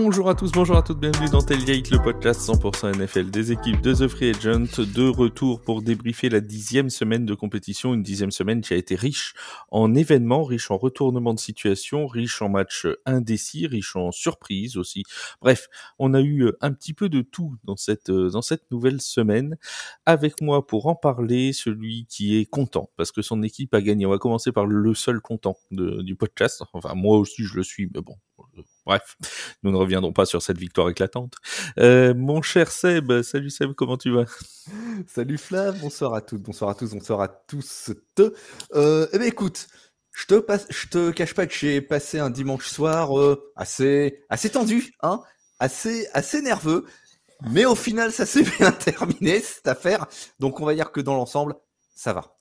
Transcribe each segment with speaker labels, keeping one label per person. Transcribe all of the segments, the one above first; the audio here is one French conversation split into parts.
Speaker 1: Bonjour à tous, bonjour à toutes, bienvenue dans Tailgate, le podcast 100% NFL des équipes de The Free Agent, de retour pour débriefer la 10e semaine de compétition, une 10e semaine qui a été riche en événements, riche en retournements de situation, riche en matchs indécis, riche en surprises aussi. Bref, on a eu un petit peu de tout dans cette nouvelle semaine. Avec moi pour en parler, celui qui est content, parce que son équipe a gagné. On va commencer par le seul content du podcast. Enfin, moi aussi je le suis, mais bon... Bref, nous ne reviendrons pas sur cette victoire éclatante. Mon cher Seb, salut Seb, comment tu vas ?
Speaker 2: Salut Flav, bonsoir à toutes, bonsoir à tous, bonsoir à tous. Eh ben écoute, je te cache pas que j'ai passé un dimanche soir assez tendu, hein, assez nerveux, mais au final ça s'est bien terminé cette affaire. Donc on va dire que dans l'ensemble, ça va.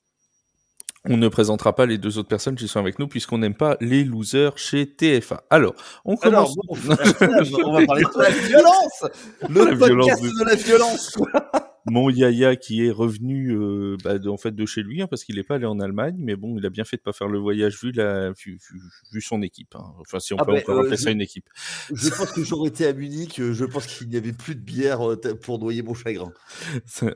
Speaker 1: On ne présentera pas les deux autres personnes qui sont avec nous puisqu'on n'aime pas les losers chez TF1. Alors, on commence...
Speaker 2: on va parler de la violence, le podcast de la violence, quoi.
Speaker 1: Mon Yaya qui est revenu en fait de chez lui, hein, parce qu'il n'est pas allé en Allemagne, mais bon, il a bien fait de pas faire le voyage vu son équipe. Hein. Enfin, si on peut rappeler ça une équipe.
Speaker 2: Je pense que j'aurais été à Munich, je pense qu'il n'y avait plus de bière pour noyer mon chagrin.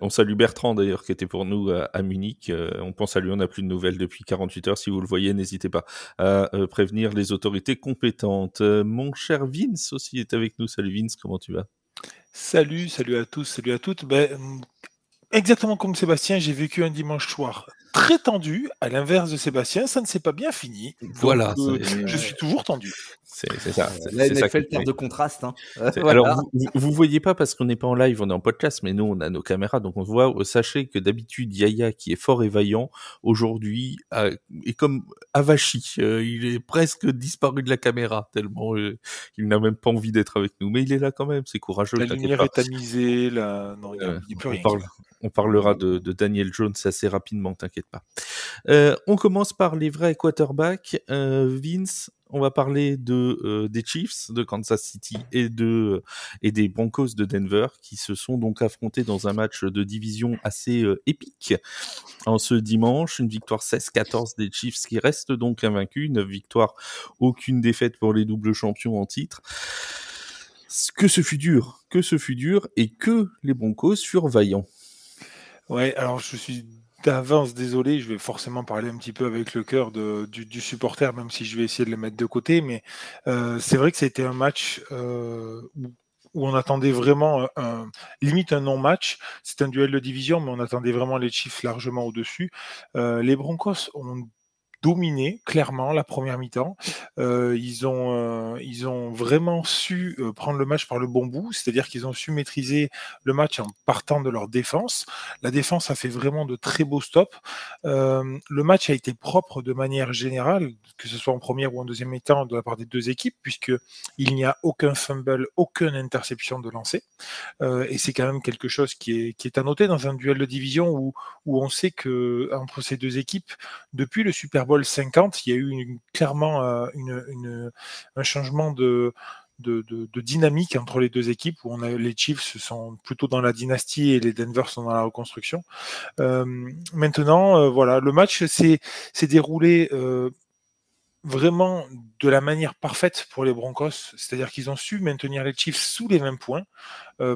Speaker 1: On salue Bertrand d'ailleurs qui était pour nous à Munich. On pense à lui, on n'a plus de nouvelles depuis 48 heures. Si vous le voyez, n'hésitez pas à prévenir les autorités compétentes. Mon cher Vince aussi est avec nous. Salut Vince, comment tu vas ?
Speaker 3: Salut à tous, salut à toutes. Exactement comme Sébastien, j'ai vécu un dimanche soir très tendu. À l'inverse de Sébastien, ça ne s'est pas bien fini.
Speaker 1: Voilà.
Speaker 3: Je suis toujours tendu.
Speaker 1: C'est ça.
Speaker 2: La NFL, terre de contraste. Hein.
Speaker 1: Voilà. Alors, vous voyez pas parce qu'on n'est pas en live, on est en podcast, mais nous, on a nos caméras, donc on voit. Sachez que d'habitude, Yaya, qui est fort et vaillant, aujourd'hui, est comme avachi. Il est presque disparu de la caméra, tellement il n'a même pas envie d'être avec nous. Mais il est là quand même, c'est courageux.
Speaker 3: La lumière est tamisée, là. Non, il n'y a plus rien.
Speaker 1: On parlera de Daniel Jones assez rapidement, t'inquiète pas. On commence par les vrais quarterbacks. Vince, on va parler des Chiefs de Kansas City et des Broncos de Denver qui se sont donc affrontés dans un match de division assez épique en ce dimanche. Une victoire 16-14 des Chiefs qui restent donc invaincus. 9 victoires, aucune défaite pour les doubles champions en titre. Que ce fut dur et que les Broncos furent vaillants.
Speaker 3: Ouais, alors je suis d'avance désolé, je vais forcément parler un petit peu avec le cœur du supporter, même si je vais essayer de le mettre de côté, mais c'est vrai que ça a été un match où on attendait vraiment limite un non-match. C'est un duel de division, mais on attendait vraiment les Chiefs largement au-dessus. Les Broncos ont dominé clairement la première mi-temps. Ils ont vraiment su prendre le match par le bon bout, c'est-à-dire qu'ils ont su maîtriser le match en partant de leur défense. La défense a fait vraiment de très beaux stops. Le match a été propre de manière générale, que ce soit en première ou en deuxième mi-temps de la part des deux équipes, puisqu'il n'y a aucun fumble, aucune interception de lancer. Et c'est quand même quelque chose qui est à noter dans un duel de division où on sait que entre ces deux équipes, depuis le Super Bowl 50, il y a eu clairement un changement de dynamique entre les deux équipes où les Chiefs sont plutôt dans la dynastie et les Denver sont dans la reconstruction. Maintenant, voilà, le match s'est déroulé vraiment de la manière parfaite pour les Broncos, c'est-à-dire qu'ils ont su maintenir les Chiefs sous les 20 points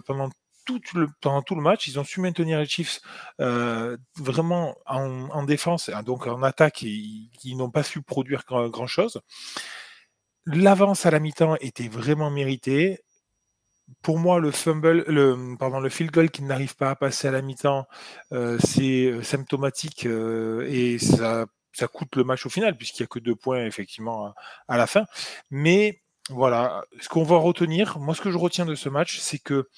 Speaker 3: pendant tout le match. Ils ont su maintenir les Chiefs vraiment en défense, donc en attaque, ils n'ont pas su produire grand-chose. L'avance à la mi-temps était vraiment méritée. Pour moi, le field goal qui n'arrive pas à passer à la mi-temps, c'est symptomatique et ça coûte le match au final, puisqu'il n'y a que 2 points, effectivement, à la fin. Mais voilà, ce qu'on va retenir, moi, ce que je retiens de ce match, c'est que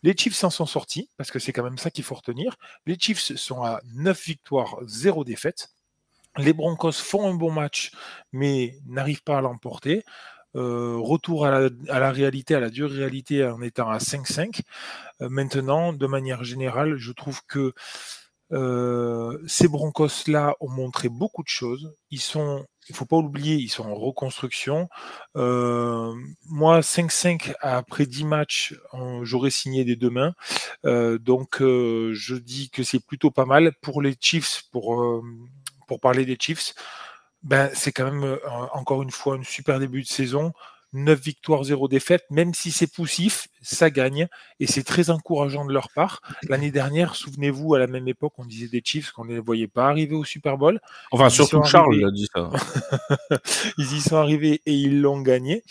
Speaker 3: les Chiefs s'en sont sortis, parce que c'est quand même ça qu'il faut retenir. Les Chiefs sont à 9 victoires, 0 défaites. Les Broncos font un bon match, mais n'arrivent pas à l'emporter. Retour à la réalité, à la dure réalité en étant à 5-5. Maintenant, de manière générale, je trouve que ces Broncos-là ont montré beaucoup de choses. Il ne faut pas oublier, ils sont en reconstruction. Moi, 5-5 après 10 matchs, j'aurais signé des 2 mains. Donc, je dis que c'est plutôt pas mal. Pour les Chiefs, pour parler des Chiefs, c'est quand même encore une fois un super début de saison. 9 victoires, 0 défaites, même si c'est poussif, ça gagne et c'est très encourageant de leur part. L'année dernière, souvenez-vous, à la même époque, on disait des Chiefs qu'on ne les voyait pas arriver au Super Bowl.
Speaker 1: Enfin,
Speaker 3: Ils y
Speaker 1: surtout
Speaker 3: sont
Speaker 1: Charles
Speaker 3: arrivés.
Speaker 1: a dit ça.
Speaker 3: Ils y sont arrivés et ils l'ont gagné.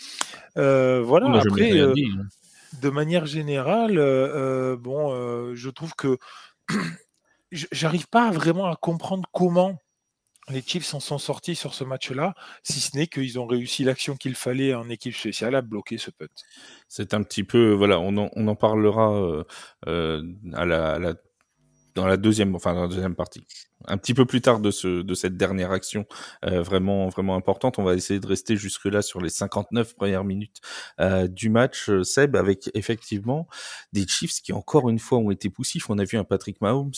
Speaker 3: Voilà,
Speaker 1: On n'a jamais
Speaker 3: après,
Speaker 1: rien dit.
Speaker 3: de manière générale, je trouve que j'arrive pas vraiment à comprendre comment les Chiefs s'en sont sortis sur ce match-là, si ce n'est qu'ils ont réussi l'action qu'il fallait en équipe spéciale à bloquer ce punt.
Speaker 1: C'est un petit peu, voilà, on en parlera dans la deuxième partie. Un petit peu plus tard de cette dernière action vraiment importante. On va essayer de rester jusque-là sur les 59 premières minutes du match, Seb, avec effectivement des Chiefs qui encore une fois ont été poussifs. On a vu un Patrick Mahomes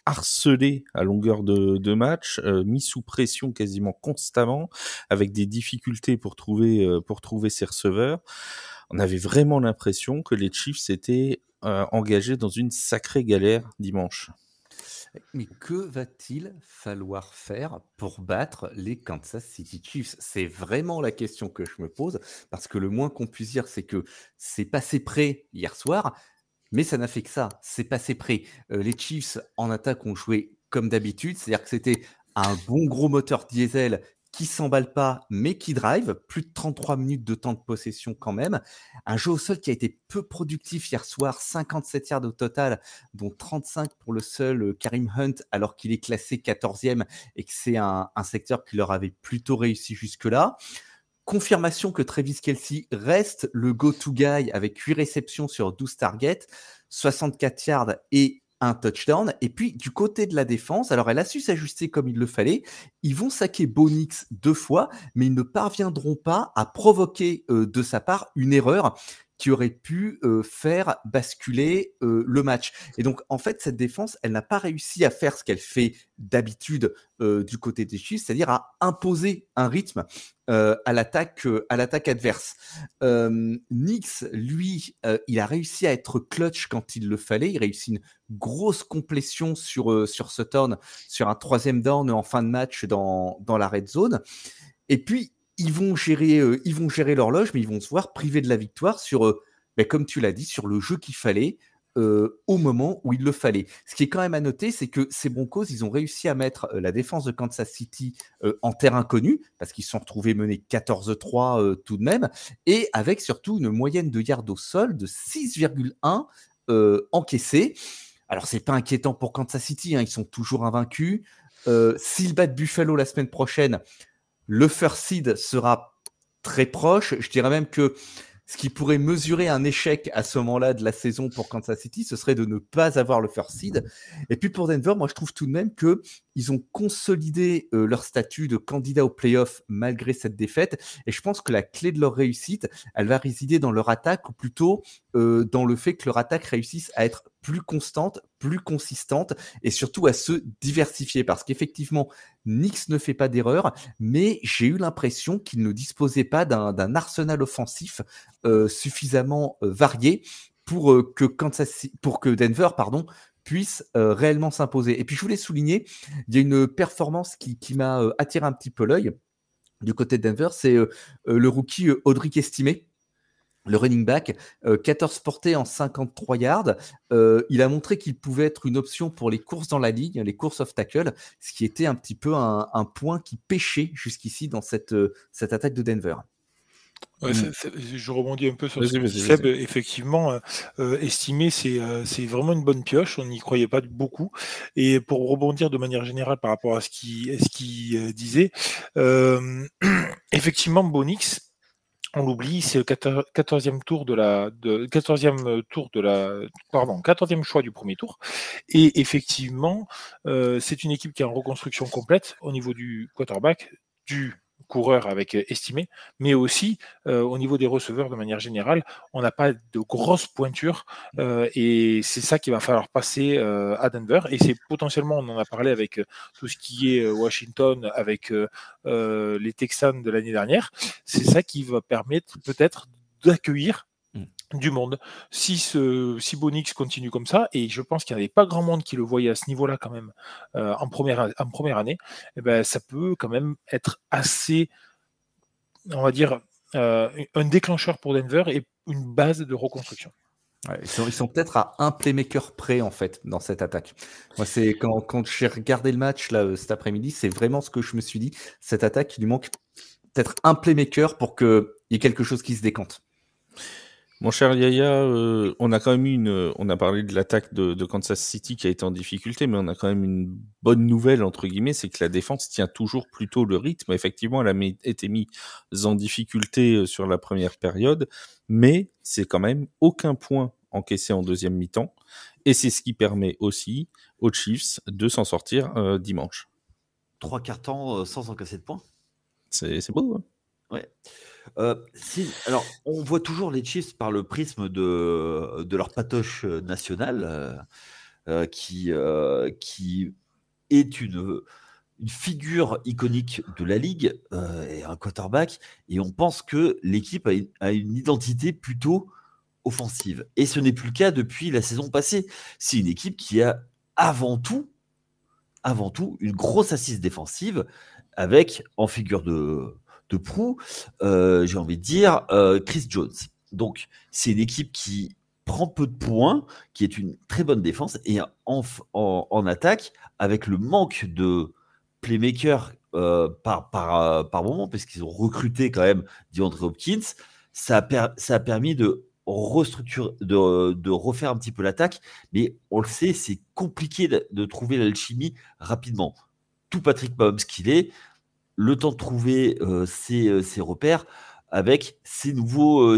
Speaker 1: harcelé à longueur de match, mis sous pression quasiment constamment, avec des difficultés pour trouver ses receveurs. On avait vraiment l'impression que les Chiefs étaient engagés dans une sacrée galère dimanche.
Speaker 2: Mais que va-t-il falloir faire pour battre les Kansas City Chiefs? C'est vraiment la question que je me pose, parce que le moins qu'on puisse dire, c'est que c'est passé près hier soir, mais ça n'a fait que ça, c'est passé près. Les Chiefs, en attaque, ont joué comme d'habitude, c'est-à-dire que c'était un bon gros moteur diesel qui s'emballe pas, mais qui drive. Plus de 33 minutes de temps de possession quand même. Un jeu au sol qui a été peu productif hier soir, 57 yards au total, dont 35 pour le seul Kareem Hunt, alors qu'il est classé 14e et que c'est un secteur qui leur avait plutôt réussi jusque-là. Confirmation que Travis Kelce reste le go-to guy avec 8 réceptions sur 12 targets, 64 yards et un touchdown. Et puis, du côté de la défense, alors elle a su s'ajuster comme il le fallait. Ils vont saquer Bo Nix 2 fois, mais ils ne parviendront pas à provoquer de sa part une erreur qui aurait pu faire basculer le match. Et donc, en fait, cette défense, elle n'a pas réussi à faire ce qu'elle fait d'habitude du côté des Chiefs, c'est-à-dire à imposer un rythme à l'attaque adverse. Nix, lui, il a réussi à être clutch quand il le fallait. Il réussit une grosse complétion sur Sutton, sur un 3e down en fin de match dans la red zone. Et puis, ils vont gérer l'horloge, mais ils vont se voir privés de la victoire sur, comme tu l'as dit, sur le jeu qu'il fallait au moment où il le fallait. Ce qui est quand même à noter, c'est que ces Broncos, ils ont réussi à mettre la défense de Kansas City en terrain connu, parce qu'ils se sont retrouvés menés 14-3 tout de même, et avec surtout une moyenne de yards au sol de 6,1 encaissés. Alors, c'est pas inquiétant pour Kansas City, hein, ils sont toujours invaincus. S'ils battent Buffalo la semaine prochaine, le first seed sera très proche. Je dirais même que ce qui pourrait mesurer un échec à ce moment-là de la saison pour Kansas City, ce serait de ne pas avoir le first seed. Et puis pour Denver, moi je trouve tout de même qu'ils ont consolidé leur statut de candidat au playoff malgré cette défaite. Et je pense que la clé de leur réussite, elle va résider dans leur attaque, ou plutôt dans le fait que leur attaque réussisse à être plus constante, plus consistante et surtout à se diversifier. Parce qu'effectivement, Nix ne fait pas d'erreur, mais j'ai eu l'impression qu'il ne disposait pas d'un arsenal offensif suffisamment varié pour que Denver puisse réellement s'imposer. Et puis je voulais souligner, il y a une performance qui m'a attiré un petit peu l'œil du côté de Denver, c'est le rookie Audric Estimé, le running back, 14 portées en 53 yards. Il a montré qu'il pouvait être une option pour les courses dans la ligne, les courses off tackle, ce qui était un petit peu un point qui pêchait jusqu'ici dans cette attaque de Denver.
Speaker 3: Ouais, je rebondis un peu sur ce que dit Seb. Effectivement, Estimé, c'est vraiment une bonne pioche. On n'y croyait pas beaucoup. Et pour rebondir de manière générale par rapport à ce qu'il disait, effectivement, Bo Nix, on l'oublie, c'est le 14e choix du premier tour. Et effectivement, c'est une équipe qui est en reconstruction complète au niveau du quarterback, du coureur avec Estimé, mais aussi au niveau des receveurs de manière générale, on n'a pas de grosses pointures et c'est ça qu'il va falloir passer à Denver, et c'est potentiellement, on en a parlé avec tout ce qui est Washington, avec les Texans de l'année dernière, c'est ça qui va permettre peut-être d'accueillir du monde. Si Bo Nix continue comme ça, et je pense qu'il n'y avait pas grand monde qui le voyait à ce niveau-là quand même en première année, eh ben, ça peut quand même être assez, on va dire, un déclencheur pour Denver et une base de reconstruction.
Speaker 2: Ouais, ils sont peut-être à un playmaker près en fait dans cette attaque. Moi, c'est quand j'ai regardé le match là cet après-midi, c'est vraiment ce que je me suis dit. Cette attaque, il lui manque peut-être un playmaker pour qu'il y ait quelque chose qui se décante.
Speaker 1: Mon cher Yaya, on a quand même on a parlé de l'attaque de Kansas City qui a été en difficulté, mais on a quand même une bonne nouvelle entre guillemets, c'est que la défense tient toujours plutôt le rythme. Effectivement, elle a été mise en difficulté sur la première période, mais c'est quand même aucun point encaissé en deuxième mi-temps, et c'est ce qui permet aussi aux Chiefs de s'en sortir dimanche.
Speaker 4: 3 quarts temps sans encaisser de points.
Speaker 1: C'est beau, hein.
Speaker 4: Ouais. Alors, on voit toujours les Chiefs par le prisme de leur patoche nationale, qui est une figure iconique de la ligue, et un quarterback, et on pense que l'équipe a une identité plutôt offensive. Et ce n'est plus le cas depuis la saison passée. C'est une équipe qui a avant tout une grosse assise défensive, avec en figure de proue, j'ai envie de dire, Chris Jones. Donc, c'est une équipe qui prend peu de points, qui est une très bonne défense, et en attaque, avec le manque de playmaker par moment, parce qu'ils ont recruté quand même DeAndre Hopkins, ça a permis de restructurer, de refaire un petit peu l'attaque, mais on le sait, c'est compliqué de trouver l'alchimie rapidement. Tout Patrick Mahomes qu'il est, le temps de trouver ses repères avec ses nouveaux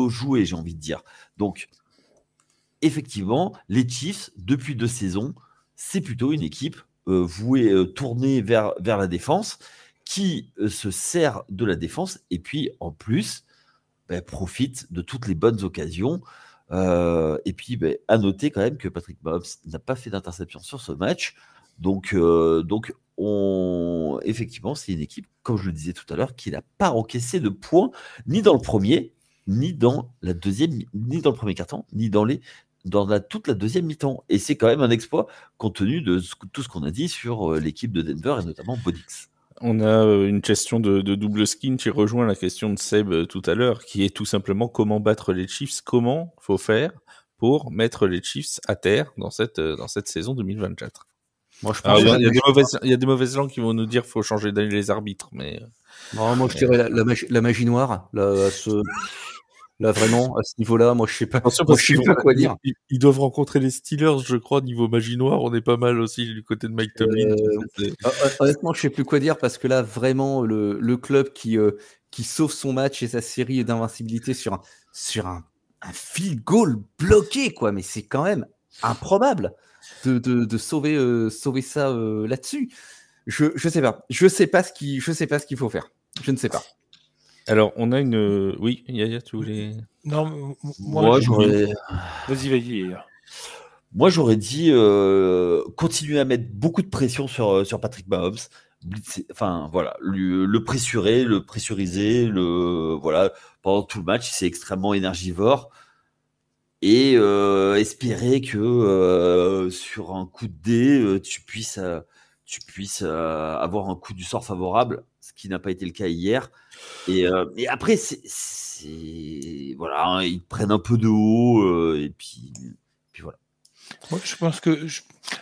Speaker 4: jouets, j'ai envie de dire. Donc, effectivement, les Chiefs, depuis 2 saisons, c'est plutôt une équipe tournée vers la défense, qui se sert de la défense, et puis, en plus, profite de toutes les bonnes occasions. Et puis, à noter quand même que Patrick Mahomes n'a pas fait d'interception sur ce match. Donc, effectivement, c'est une équipe, comme je le disais tout à l'heure, qui n'a pas encaissé de points, ni dans le premier, ni dans la deuxième, ni dans le premier quart-temps, ni dans toute la deuxième mi-temps. Et c'est quand même un exploit, compte tenu de tout ce qu'on a dit sur l'équipe de Denver, et notamment Bodix.
Speaker 1: On a une question de double skin qui rejoint la question de Seb tout à l'heure, qui est tout simplement comment battre les Chiefs, comment faut faire pour mettre les Chiefs à terre dans cette saison 2024.
Speaker 2: Moi, je pense
Speaker 1: il y a des mauvaises langues qui vont nous dire qu'il faut changer les arbitres, mais...
Speaker 2: Non, moi, je dirais la magie noire. Là, vraiment, à ce niveau-là, moi, je sais pas. Je sais pas quoi dire.
Speaker 1: Ils doivent rencontrer les Steelers, je crois, niveau magie noire. On est pas mal aussi du côté de Mike Tomlin.
Speaker 2: Honnêtement, je sais plus quoi dire, parce que là, vraiment, le club qui sauve son match et sa série d'invincibilité sur un field goal bloqué, quoi. Mais c'est quand même improbable de sauver ça là-dessus. Je sais pas. Je sais pas ce qu'il faut faire. Je ne sais pas.
Speaker 1: Alors, on a une... Oui, Yaya, tu voulais...
Speaker 3: Non,
Speaker 4: moi j'aurais...
Speaker 3: Vas-y, Yaya.
Speaker 4: Moi, j'aurais dit continuer à mettre beaucoup de pression sur Patrick Mahomes. Enfin, voilà, le pressurer, le pressuriser, voilà, pendant tout le match, c'est extrêmement énergivore. Et espérer que sur un coup de dé, tu puisses avoir un coup du sort favorable, ce qui n'a pas été le cas hier. Et après, voilà, hein, ils prennent un peu de haut, et puis voilà.
Speaker 3: Moi, je pense que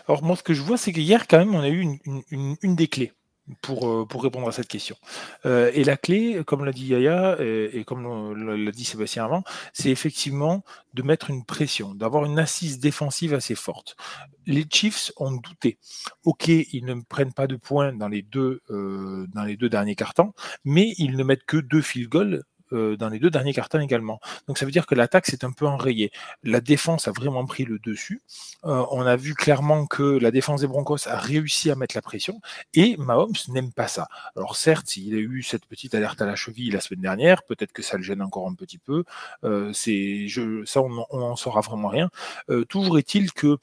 Speaker 3: alors moi, ce que je vois, c'est qu'hier, quand même, on a eu une des clés pour répondre à cette question. Et la clé, comme l'a dit Yaya et comme l'a dit Sébastien avant, c'est effectivement de mettre une pression, d'avoir une assise défensive assez forte. Les Chiefs ont douté. Ok, ils ne prennent pas de points dans les deux derniers quart-temps, mais ils ne mettent que 2 field goals dans les 2 derniers quart-temps également. Donc ça veut dire que l'attaque s'est un peu enrayée. La défense a vraiment pris le dessus. On a vu clairement que la défense des Broncos a réussi à mettre la pression, et Mahomes n'aime pas ça. Alors certes, il a eu cette petite alerte à la cheville la semaine dernière, peut-être que ça le gêne encore un petit peu. Ça, on n'en saura vraiment rien. Toujours est-il que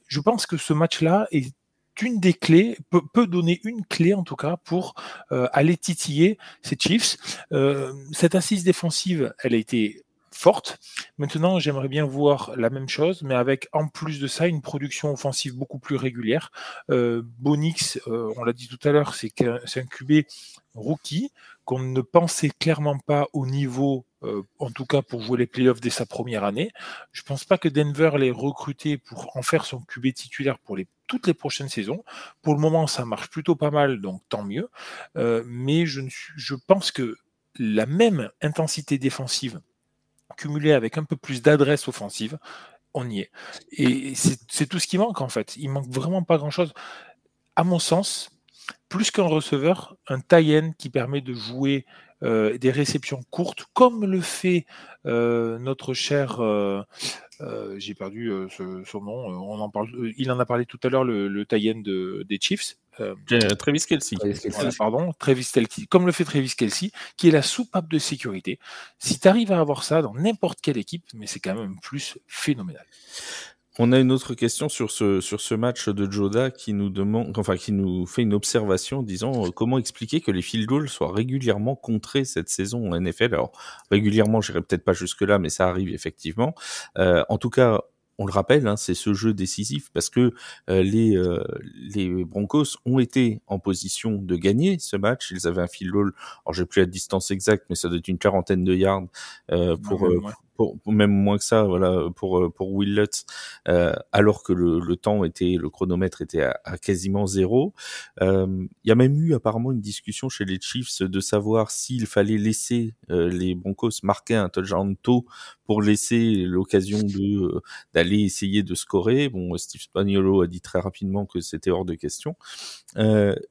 Speaker 3: je pense que ce match-là est une des clés, peut donner une clé en tout cas pour aller titiller ces Chiefs. Cette assise défensive, elle a été forte. Maintenant, j'aimerais bien voir la même chose, mais avec en plus de ça une production offensive beaucoup plus régulière. Bonix, on l'a dit tout à l'heure, c'est un QB rookie qu'on ne pensait clairement pas au niveau, en tout cas pour jouer les playoffs dès sa première année. Je ne pense pas que Denver l'ait recruté pour en faire son QB titulaire pour toutes les prochaines saisons. Pour le moment, ça marche plutôt pas mal, donc tant mieux. Mais je pense que la même intensité défensive cumulée avec un peu plus d'adresse offensive, on y est. Et c'est tout ce qui manque en fait. Il manque vraiment pas grand-chose. À mon sens, plus qu'un receveur, un tie-end qui permet de jouer des réceptions courtes, comme le fait notre cher, j'ai perdu son nom, il en a parlé tout à l'heure, le tie-end des Chiefs.
Speaker 1: Travis Kelce.
Speaker 3: Travis Kelce, comme le fait Travis Kelce, qui est la soupape de sécurité. Si tu arrives à avoir ça dans n'importe quelle équipe, mais c'est quand même un plus phénoménal.
Speaker 1: On a une autre question sur ce match de Joda qui nous fait une observation disant comment expliquer que les field goals soient régulièrement contrés cette saison en NFL. Alors régulièrement, j'irai peut-être pas jusque là, mais ça arrive effectivement. En tout cas, on le rappelle, hein, c'est ce jeu décisif parce que les Broncos ont été en position de gagner ce match. Ils avaient un field goal, alors j'ai plus la distance exacte, mais ça doit être une 40aine de yards pour même moins que ça, voilà, pour Will Lutz, alors que le chronomètre était à quasiment 0. Il y a même eu apparemment une discussion chez les Chiefs de savoir s'il fallait laisser les Broncos marquer un touchdown tôt pour laisser l'occasion d'aller essayer de scorer. Bon, Steve Spagnuolo a dit très rapidement que c'était hors de question.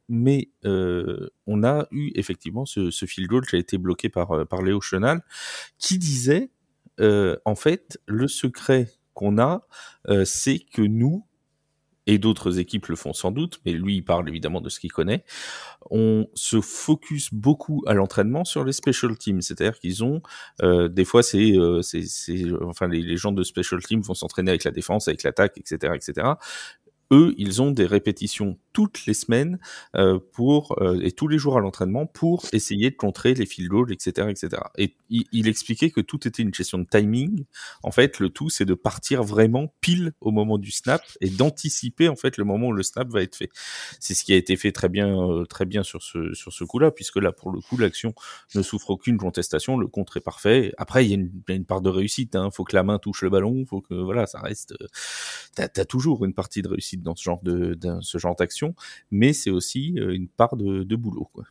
Speaker 1: Mais on a eu effectivement ce field goal qui a été bloqué par Léo Chenal, qui disait en fait, le secret qu'on a, c'est que nous, et d'autres équipes le font sans doute, mais lui, il parle évidemment de ce qu'il connaît, on se focus beaucoup à l'entraînement sur les special teams. C'est-à-dire qu'ils ont, des fois, les gens de special teams vont s'entraîner avec la défense, avec l'attaque, etc., etc. Eux, ils ont des répétitions toutes les semaines et tous les jours à l'entraînement pour essayer de contrer les field goals, etc., etc. Et il expliquait que tout était une question de timing. En fait, le tout, c'est de partir vraiment pile au moment du snap et d'anticiper en fait le moment où le snap va être fait. C'est ce qui a été fait très bien sur ce coup-là, puisque là, pour le coup, l'action ne souffre aucune contestation, le contre est parfait. Après, il y a une part de réussite. Hein. Faut que la main touche le ballon, faut que voilà, ça reste. T'as toujours une partie de réussite dans ce genre d'action, mais c'est aussi une part de boulot, quoi.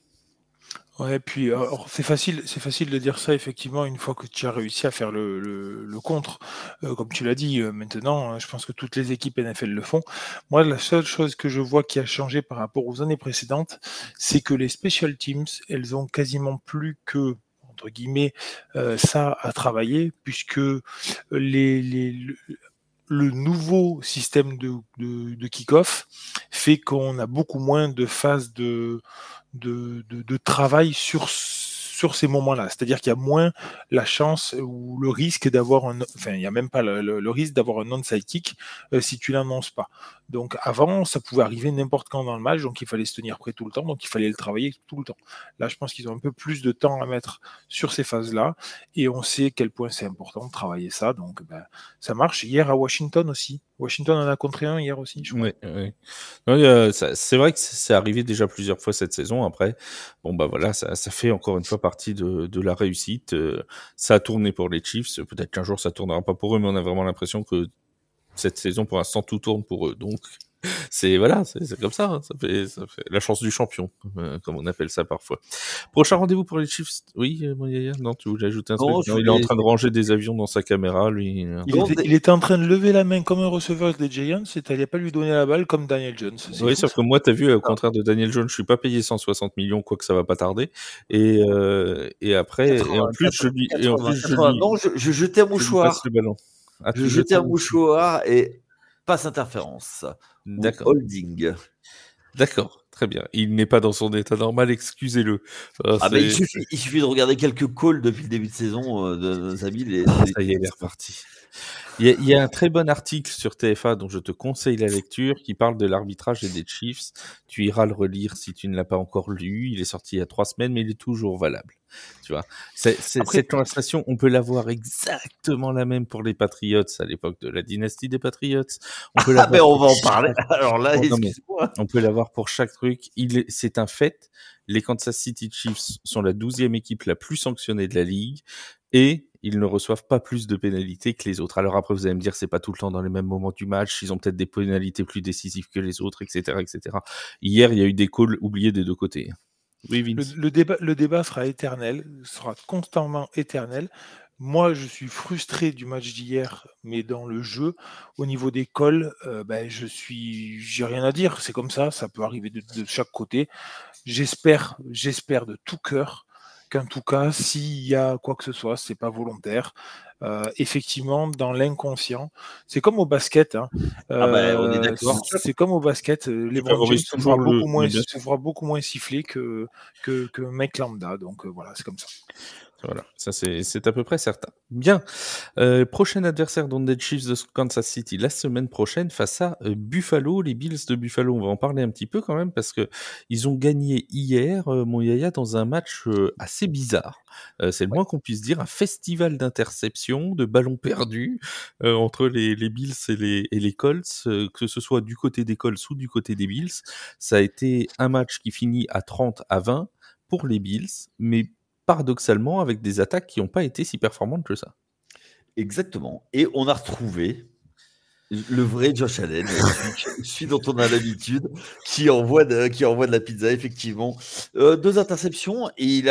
Speaker 3: Ouais, puis c'est facile de dire ça effectivement une fois que tu as réussi à faire le contre. Comme tu l'as dit, maintenant, je pense que toutes les équipes NFL le font. Moi, la seule chose que je vois qui a changé par rapport aux années précédentes, c'est que les special teams, elles ont quasiment plus que entre guillemets ça à travailler, puisque le nouveau système de kick-off fait qu'on a beaucoup moins de phases de travail sur ces moments-là. C'est-à-dire qu'il y a moins la chance ou le risque d'avoir il n'y a même pas le risque d'avoir un onside kick si tu l'annonces pas. Donc avant, ça pouvait arriver n'importe quand dans le match, donc il fallait se tenir prêt tout le temps, donc il fallait le travailler tout le temps. Là, je pense qu'ils ont un peu plus de temps à mettre sur ces phases-là, et on sait quel point c'est important de travailler ça, donc ça marche. Hier à Washington aussi. Washington en a contré un hier aussi, je crois.
Speaker 1: Oui. C'est vrai que c'est arrivé déjà plusieurs fois cette saison. Après, bon bah voilà, ça fait encore une fois partie de la réussite. Ça a tourné pour les Chiefs. Peut-être qu'un jour ça tournera pas pour eux, mais on a vraiment l'impression que cette saison, pour l'instant, tout tourne pour eux. Donc, c'est comme ça. Hein. Ça fait la chance du champion, comme on appelle ça parfois. Prochain rendez-vous pour les Chiefs. Oui, Yaya, non, tu voulais ajouter un truc. Non, il est en train de ranger des avions dans sa caméra, lui.
Speaker 3: Il était en train de lever la main comme un receveur des Giants, et t'allais pas lui donner la balle comme Daniel Jones.
Speaker 1: Oui, sauf que moi, t'as vu, au contraire de Daniel Jones, je suis pas payé 160 millions, quoi que ça va pas tarder. Et après, 80, et en plus,
Speaker 4: je jetais un mouchoir. Je jetais un mouchoir et passe interférence.
Speaker 1: D'accord.
Speaker 4: Holding.
Speaker 1: D'accord, très bien. Il n'est pas dans son état normal, excusez-le.
Speaker 4: Mais il suffit de regarder quelques calls depuis le début de saison de Zabil.
Speaker 1: Ça y est, il est reparti. Il y a un très bon article sur TFA dont je te conseille la lecture qui parle de l'arbitrage et des Chiefs. Tu iras le relire si tu ne l'as pas encore lu. Il est sorti il y a 3 semaines, mais il est toujours valable. Tu vois, cette conversation, on peut l'avoir exactement la même pour les Patriots à l'époque de la dynastie des Patriots. On peut
Speaker 4: ben on va en parler. Alors là, excuse-moi.
Speaker 1: On peut l'avoir pour chaque truc. C'est un fait. Les Kansas City Chiefs sont la 12e équipe la plus sanctionnée de la ligue et ils ne reçoivent pas plus de pénalités que les autres. Alors après, vous allez me dire, c'est pas tout le temps dans les mêmes moments du match. Ils ont peut-être des pénalités plus décisives que les autres, etc., etc. Hier, il y a eu des calls oubliés des deux côtés. Oui, Vince.
Speaker 3: Le débat sera éternel, sera constamment éternel. Moi, je suis frustré du match d'hier, mais dans le jeu, au niveau des calls, j'ai rien à dire. C'est comme ça peut arriver de chaque côté. J'espère de tout cœur qu'en tout cas, s'il y a quoi que ce soit, c'est pas volontaire. Effectivement, dans l'inconscient, c'est comme au basket. Hein.
Speaker 4: On est d'accord.
Speaker 3: C'est comme au basket. LeBron James se fera beaucoup moins siffler que mec lambda. Donc voilà, c'est comme ça.
Speaker 1: Voilà, ça c'est à peu près certain. Bien, prochain adversaire des Chiefs de Kansas City la semaine prochaine face à Buffalo, les Bills de Buffalo. On va en parler un petit peu quand même parce que ils ont gagné hier, mon Yaya, dans un match assez bizarre. C'est le moins qu'on puisse dire, un festival d'interceptions, de ballons perdus entre les Bills et les Colts, que ce soit du côté des Colts ou du côté des Bills. Ça a été un match qui finit à 30-20 pour les Bills, mais paradoxalement avec des attaques qui n'ont pas été si performantes que ça.
Speaker 4: Exactement. Et on a retrouvé le vrai Josh Allen, celui dont on a l'habitude, qui envoie de la pizza, effectivement. 2 interceptions, et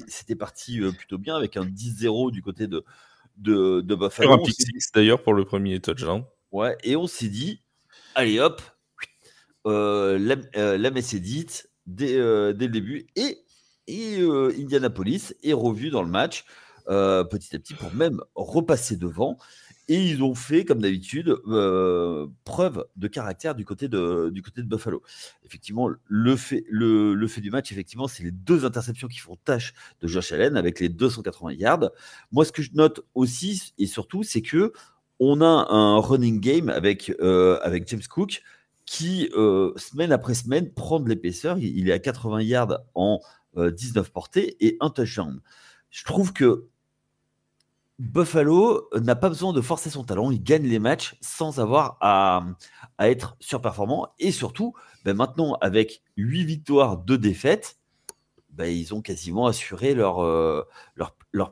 Speaker 4: c'était parti plutôt bien avec un 10-0 du côté de Buffalo.
Speaker 1: Sur un pick six d'ailleurs pour le premier touchdown.
Speaker 4: Ouais, et on s'est dit, allez hop, la messe est dite dès le début, et Indianapolis est revu dans le match petit à petit pour même repasser devant. Et ils ont fait, comme d'habitude, preuve de caractère du côté de Buffalo. Effectivement, le fait du match, effectivement, c'est les 2 interceptions qui font tâche de Josh Allen avec les 280 yards. Moi, ce que je note aussi et surtout, c'est que on a un running game avec James Cook qui, semaine après semaine, prend de l'épaisseur. Il est à 80 yards en 19 portées et un touchdown. Je trouve que Buffalo n'a pas besoin de forcer son talent, il gagne les matchs sans avoir à être surperformant. Et surtout, maintenant, avec 8 victoires, 2 défaites, ils ont quasiment assuré leur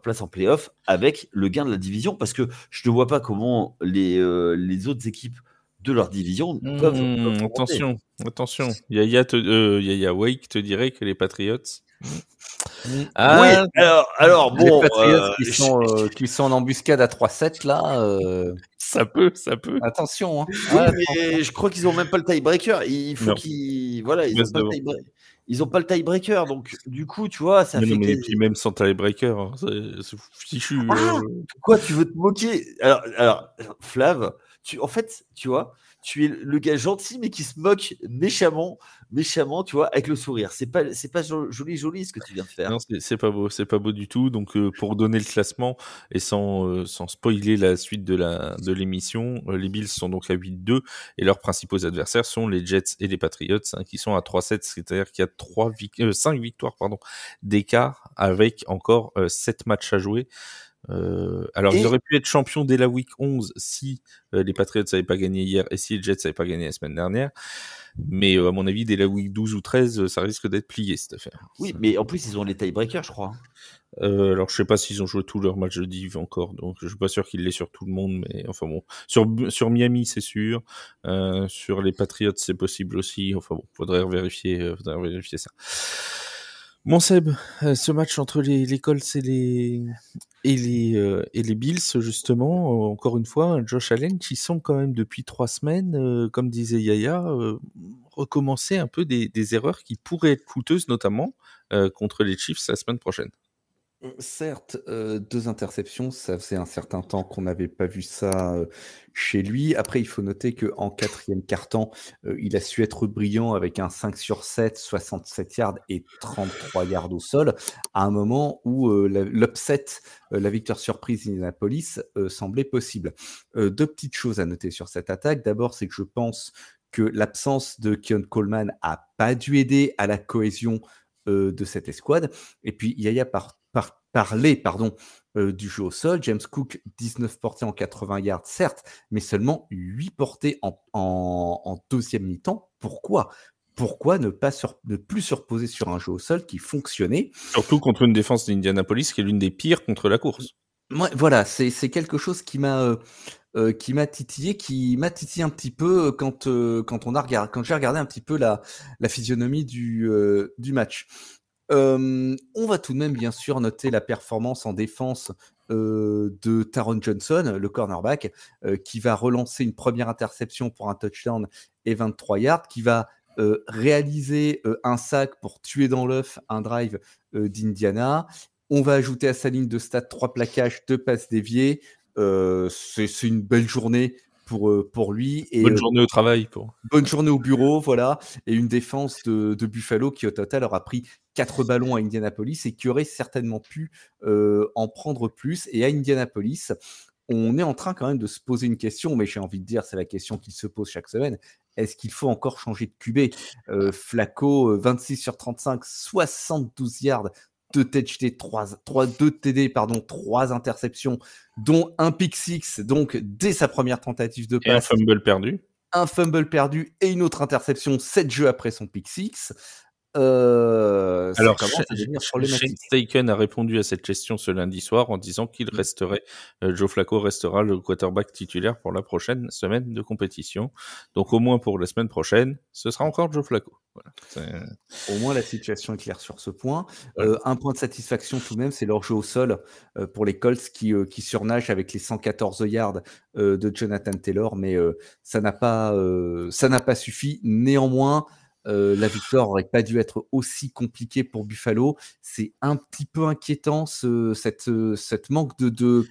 Speaker 4: place en play-off avec le gain de la division, parce que je ne vois pas comment les autres équipes de leur division peuvent
Speaker 1: attention. Yaya Wake te dirait que les Patriots...
Speaker 2: Oui, alors bon, les Patriots qui sont en embuscade à 3-7 là.
Speaker 1: Ça peut.
Speaker 2: Attention. Hein.
Speaker 4: Mais je crois qu'ils n'ont même pas le tiebreaker. Il faut qu'ils, ils n'ont pas le tiebreaker. Donc du coup, tu vois, ça fait.
Speaker 1: Et puis même sans tiebreaker, hein, c'est fichu.
Speaker 4: Pourquoi tu veux te moquer? Alors, Flav, tu vois. Tu es le gars gentil, mais qui se moque méchamment, tu vois, avec le sourire. C'est pas joli ce que tu viens de faire.
Speaker 1: Non, c'est pas beau du tout. Donc, pour donner le classement et sans spoiler la suite de l'émission, les Bills sont donc à 8-2 et leurs principaux adversaires sont les Jets et les Patriots, hein, qui sont à 3-7, c'est-à-dire qu'il y a 5 victoires d'écart avec encore 7 matchs à jouer. Ils auraient pu être champions dès la week 11 si les Patriots n'avaient pas gagné hier et si les Jets n'avaient pas gagné la semaine dernière. Mais à mon avis, dès la week 12 ou 13, ça risque d'être plié cette affaire.
Speaker 4: Oui, mais en plus, ils ont les tiebreakers, je crois.
Speaker 1: Alors, je sais pas s'ils ont joué tous leurs matchs de div encore, donc je suis pas sûr qu'ils l'aient sur tout le monde, mais enfin bon. Sur Miami, c'est sûr. Sur les Patriots, c'est possible aussi. Enfin bon, faudrait vérifier ça. Mon Seb, ce match entre les Colts et les Bills, justement, encore une fois, Josh Allen, qui sont quand même depuis 3 semaines, comme disait Yaya, recommencer un peu des erreurs qui pourraient être coûteuses, notamment contre les Chiefs la semaine prochaine.
Speaker 2: Certes, 2 interceptions, ça faisait un certain temps qu'on n'avait pas vu ça, chez lui. Après, il faut noter qu'en 4e quart-temps, il a su être brillant avec un 5 sur 7, 67 yards et 33 yards au sol, à un moment où, l'upset, la victoire surprise d'Indianapolis, semblait possible. 2 petites choses à noter sur cette attaque. D'abord, c'est que je pense que l'absence de Keon Coleman a pas dû aider à la cohésion, de cette escouade. Et puis Yaya parlait du jeu au sol. James Cook, 19 portées en 80 yards, certes, mais seulement 8 portées en deuxième mi-temps. Pourquoi ne plus se reposer sur un jeu au sol qui fonctionnait?
Speaker 1: Surtout contre une défense d'Indianapolis qui est l'une des pires contre la course.
Speaker 2: Ouais, voilà, c'est quelque chose qui m'a titillé un petit peu quand j'ai regardé un petit peu la physionomie du match. On va tout de même bien sûr noter la performance en défense de Taron Johnson, le cornerback, qui va relancer une première interception pour un touchdown et 23 yards, qui va réaliser un sac pour tuer dans l'œuf un drive d'Indiana. On va ajouter à sa ligne de stats 3 plaquages, 2 passes déviées. C'est une belle journée pour lui. Et,
Speaker 1: bonne journée au travail.
Speaker 2: Bonne journée au bureau, voilà. Et une défense de Buffalo qui, au total, aura pris 4 ballons à Indianapolis et qui aurait certainement pu en prendre plus. Et à Indianapolis, on est en train quand même de se poser une question, mais j'ai envie de dire, c'est la question qui se pose chaque semaine. Est-ce qu'il faut encore changer de QB? Flacco, 26 sur 35, 72 yards, 2 TD, 3 interceptions, dont un pick six, donc dès sa première tentative de passe.
Speaker 1: Et un fumble perdu.
Speaker 2: Un fumble perdu et une autre interception 7 jeux après son pick six.
Speaker 1: Alors, Shane Steichen a répondu à cette question ce lundi soir en disant qu'il resterait, Joe Flacco restera le quarterback titulaire pour la prochaine semaine de compétition. Donc, au moins pour la semaine prochaine, ce sera encore Joe Flacco. Voilà.
Speaker 2: Au moins, la situation est claire sur ce point. Un point de satisfaction tout de même, c'est leur jeu au sol pour les Colts qui surnagent avec les 114 yards de Jonathan Taylor, mais ça n'a pas suffi. Néanmoins, la victoire aurait pas dû être aussi compliquée pour Buffalo. C'est un petit peu inquiétant cette manque de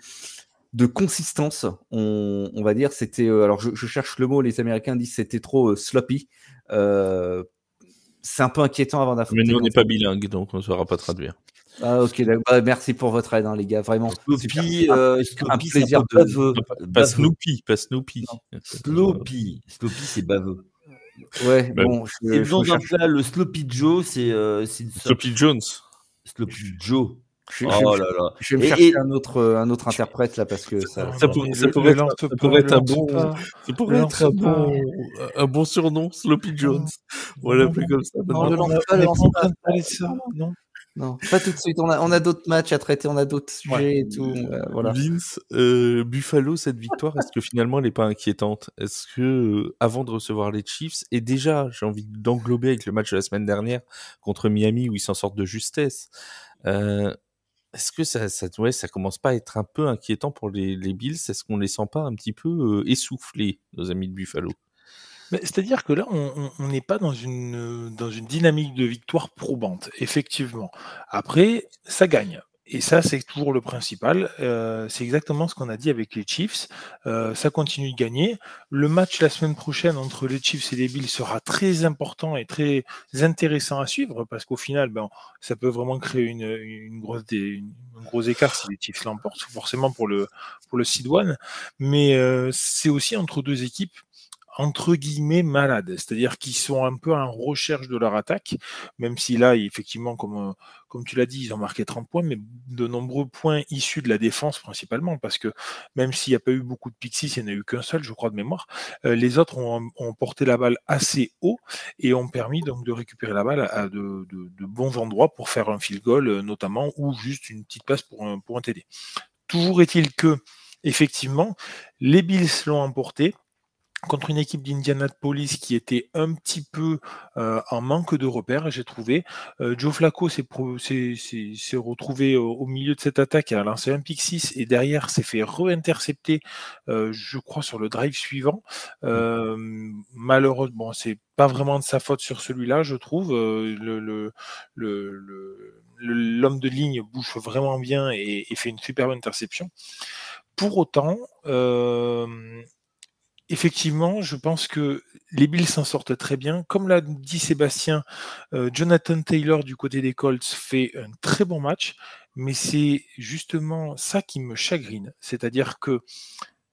Speaker 2: consistance, on va dire. C'était alors je cherche le mot, les Américains disent c'était trop sloppy. C'est un peu inquiétant avant d'affronter.
Speaker 1: Mais nous on n'est pas bilingue, donc on ne saura pas traduire.
Speaker 2: Ah ok, bah, merci pour votre aide, hein, les gars, vraiment.
Speaker 4: Sloppy,
Speaker 2: un plaisir baveux.
Speaker 1: Pas Snoopy.
Speaker 4: Sloppy, c'est baveux.
Speaker 2: Ouais,
Speaker 4: bah, bon. Et le nom d'un plat, le Sloppy Joe, c'est
Speaker 1: Sloppy Jones.
Speaker 4: Sloppy Joe.
Speaker 2: Je vais me chercher un autre interprète là parce que ça
Speaker 1: pourrait être un bon surnom, Sloppy Jones. Voilà, plus comme ça.
Speaker 2: Non, pas tout de suite. On a d'autres matchs à traiter, on a d'autres sujets et tout. Voilà.
Speaker 1: Vince, Buffalo, cette victoire, est-ce que finalement elle n'est pas inquiétante? Est-ce que avant de recevoir les Chiefs, et déjà j'ai envie d'englober avec le match de la semaine dernière contre Miami où ils s'en sortent de justesse, est-ce que ça commence pas à être un peu inquiétant pour les Bills? Est-ce qu'on les sent pas un petit peu essoufflés, nos amis de Buffalo?
Speaker 3: C'est-à-dire que là, on n'est pas dans une dynamique de victoire probante, effectivement. Après, ça gagne. Et ça, c'est toujours le principal. C'est exactement ce qu'on a dit avec les Chiefs. Ça continue de gagner. Le match la semaine prochaine entre les Chiefs et les Bills sera très important et très intéressant à suivre parce qu'au final, ça peut vraiment créer une gros écart si les Chiefs l'emportent, forcément pour le seed one. Mais c'est aussi entre deux équipes entre guillemets malades, c'est-à-dire qu'ils sont un peu en recherche de leur attaque, même si là, effectivement, comme tu l'as dit, ils ont marqué 30 points, mais de nombreux points issus de la défense principalement, parce que même s'il n'y a pas eu beaucoup de pick six, il n'y en a eu qu'un seul, je crois, de mémoire, les autres ont porté la balle assez haut et ont permis donc de récupérer la balle à de bons endroits pour faire un field goal, notamment, ou juste une petite passe pour un TD. Toujours est-il que, effectivement, les Bills l'ont emporté, contre une équipe d'Indianapolis qui était un petit peu en manque de repères, j'ai trouvé. Joe Flacco s'est retrouvé au milieu de cette attaque, a lancé un pick 6 et derrière s'est fait re-intercepter, je crois, sur le drive suivant. Malheureusement, c'est pas vraiment de sa faute sur celui-là, je trouve. L'homme de ligne bouge vraiment bien et fait une superbe interception. Pour autant, effectivement, je pense que les Bills s'en sortent très bien. Comme l'a dit Sébastien, Jonathan Taylor du côté des Colts fait un très bon match, mais c'est justement ça qui me chagrine. C'est-à-dire que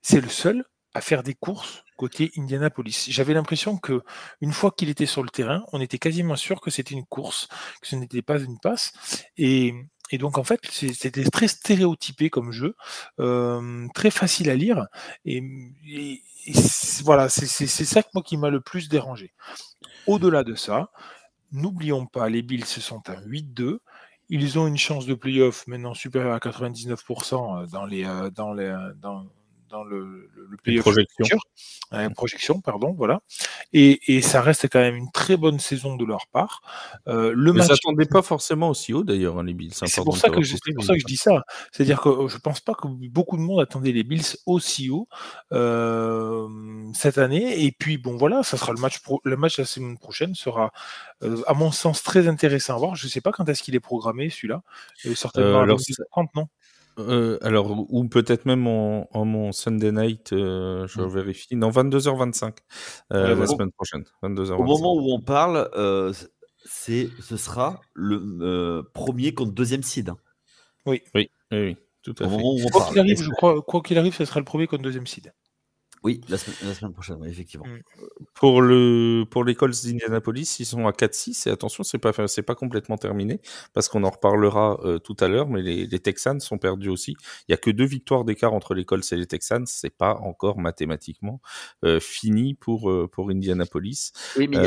Speaker 3: c'est le seul à faire des courses côté Indianapolis. J'avais l'impression que une fois qu'il était sur le terrain, on était quasiment sûr que c'était une course, que ce n'était pas une passe. Et donc en fait, c'était très stéréotypé comme jeu, très facile à lire. Voilà, c'est ça que moi qui m'a le plus dérangé. Au-delà de ça, n'oublions pas, les Bills sont à 8-2. Ils ont une chance de playoff maintenant supérieure à 99% dans le playoff projection, pardon, voilà. Et ça reste quand même une très bonne saison de leur part.
Speaker 1: Mais ça s'attendait pas forcément aussi haut d'ailleurs, les Bills.
Speaker 3: C'est pour ça que je dis ça. C'est-à-dire que je pense pas que beaucoup de monde attendait les Bills aussi haut cette année. Et puis bon voilà, ça sera le match de la semaine prochaine sera à mon sens très intéressant à voir. Je sais pas quand est-ce qu'il est programmé celui-là. Certainement à 22h30, non?
Speaker 1: Alors, ou peut-être même en mon Sunday night, je vérifie. Non, 22h25 la semaine prochaine. 22h25.
Speaker 4: Au moment où on parle, ce sera le premier contre deuxième seed.
Speaker 1: Oui, tout à fait.
Speaker 3: Quoi qu'il arrive, ce sera le premier contre deuxième seed.
Speaker 4: Oui, la semaine prochaine, oui, effectivement.
Speaker 1: Pour les Colts d'Indianapolis, ils sont à 4-6 et attention, c'est pas complètement terminé parce qu'on en reparlera tout à l'heure, mais les Texans sont perdus aussi. Il y a que 2 victoires d'écart entre les Colts et les Texans, c'est pas encore mathématiquement fini pour Indianapolis.
Speaker 4: Oui, mais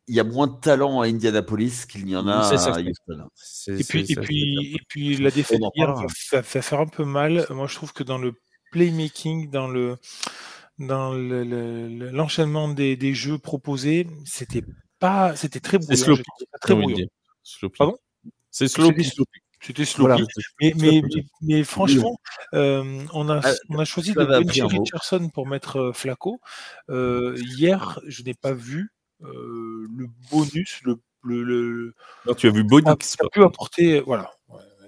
Speaker 4: il y a moins de talent à Indianapolis qu'il y en a à Houston.
Speaker 3: Et puis la défaite hier va faire un peu mal. Moi, je trouve que dans le playmaking, dans l'enchaînement des jeux proposés, c'était très brouillon. Très brouillon. Pardon ?
Speaker 1: C'est sloppy.
Speaker 3: C'était sloppy. Voilà. Mais franchement, on a choisi de bencher Richardson pour mettre Flacco. Hier, je n'ai pas vu le bonus,
Speaker 1: Non, tu as vu Bonix.
Speaker 3: Qui a pu apporter, voilà.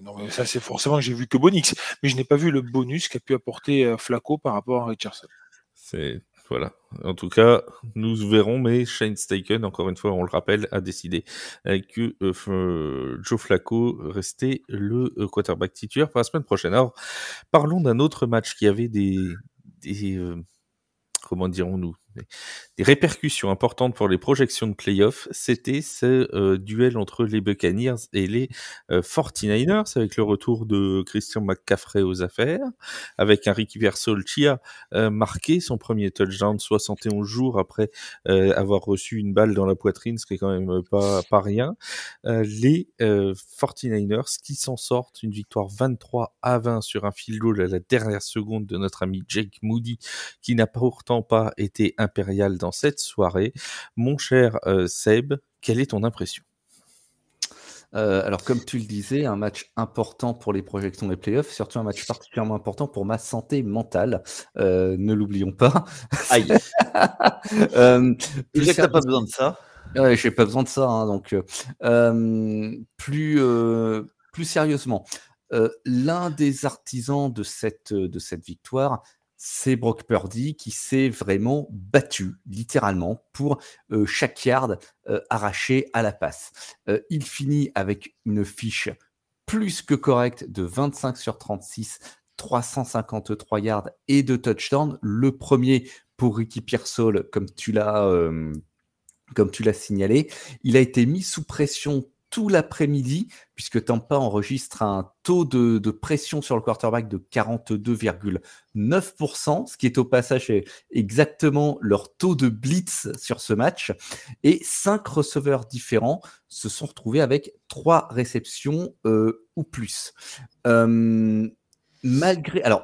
Speaker 3: Non, mais ça, c'est forcément que j'ai vu que Bonix, mais je n'ai pas vu le bonus qu'a pu apporter Flacco par rapport à Richardson.
Speaker 1: Voilà. En tout cas, nous verrons, mais Shane Steichen, encore une fois, on le rappelle, a décidé que Joe Flacco restait le quarterback titulaire pour la semaine prochaine. Alors, parlons d'un autre match qui avait des comment dirons-nous, des répercussions importantes pour les projections de playoffs. C'était ce duel entre les Buccaneers et les 49ers, avec le retour de Christian McCaffrey aux affaires, avec un Ricky Pearsall qui a marqué son premier touchdown 71 jours après avoir reçu une balle dans la poitrine, ce qui est quand même pas rien. Les 49ers qui s'en sortent, une victoire 23-20 sur un field goal à la dernière seconde de notre ami Jake Moody, qui n'a pourtant pas été impérial dans cette soirée. Mon cher Seb, quelle est ton impression ?
Speaker 2: Alors, comme tu le disais, un match important pour les projections des playoffs, surtout un match particulièrement important pour ma santé mentale. Ne l'oublions pas.
Speaker 4: Aïe. Déjà que t'as pas besoin de ça.
Speaker 2: Ouais, j'ai pas besoin de ça. Hein, donc, plus sérieusement, l'un des artisans de cette victoire, c'est Brock Purdy qui s'est vraiment battu, littéralement, pour chaque yard arraché à la passe. Il finit avec une fiche plus que correcte de 25 sur 36, 353 yards et 2 touchdowns. Le premier pour Ricky Pearsall, comme tu l'as signalé. Il a été mis sous pression tout l'après-midi, puisque Tampa enregistre un taux de pression sur le quarterback de 42,9%, ce qui est au passage exactement leur taux de blitz sur ce match. Et 5 receveurs différents se sont retrouvés avec 3 réceptions ou plus. Alors,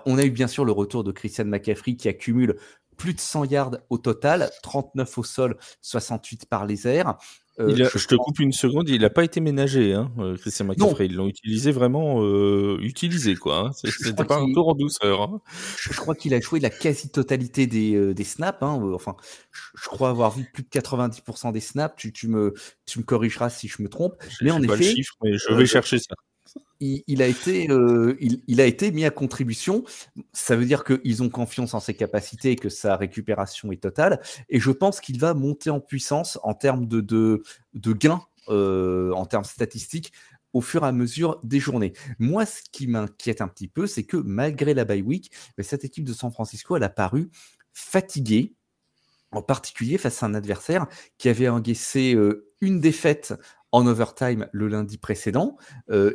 Speaker 2: on a eu bien sûr le retour de Christian McCaffrey qui accumule plus de 100 yards au total, 39 au sol, 68 par les airs.
Speaker 1: Je te coupe une seconde, il n'a pas été ménagé, hein, Christian McCaffrey. Ils l'ont utilisé vraiment, utilisé, quoi. Hein. C'était pas un tour en douceur. Hein.
Speaker 2: Je crois qu'il a joué la quasi-totalité des snaps. Hein. Enfin, je crois avoir vu plus de 90% des snaps. Tu me corrigeras si je me trompe. Mais en effet,
Speaker 1: pas le chiffre, mais je vais chercher ça.
Speaker 2: Il a été mis à contribution. Ça veut dire qu'ils ont confiance en ses capacités et que sa récupération est totale. Et je pense qu'il va monter en puissance en termes de gains, en termes statistiques, au fur et à mesure des journées. Moi, ce qui m'inquiète un petit peu, c'est que malgré la bye week, cette équipe de San Francisco, elle a paru fatiguée, en particulier face à un adversaire qui avait encaissé une défaite en overtime le lundi précédent.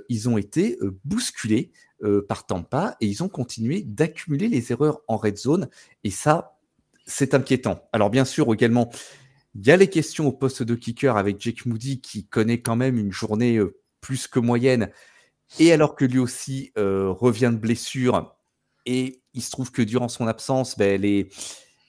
Speaker 2: Ils ont été bousculés par Tampa et ils ont continué d'accumuler les erreurs en red zone. Et ça, c'est inquiétant. Alors bien sûr, également, il y a les questions au poste de kicker avec Jake Moody qui connaît quand même une journée plus que moyenne. Et alors que lui aussi revient de blessure, et il se trouve que durant son absence,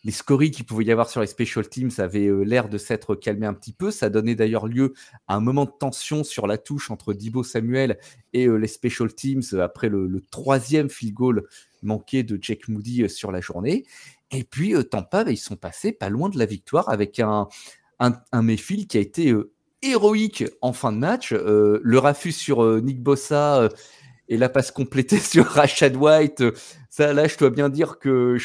Speaker 2: les scories qu'il pouvait y avoir sur les special teams avaient l'air de s'être calmés un petit peu. Ça donnait d'ailleurs lieu à un moment de tension sur la touche entre Deebo Samuel et les special teams après le troisième field goal manqué de Jake Moody sur la journée. Et puis Tampa, ils sont passés pas loin de la victoire avec un Mayfield qui a été héroïque en fin de match. Le raffus sur Nick Bosa et la passe complétée sur Rashad White, ça là, je dois bien dire que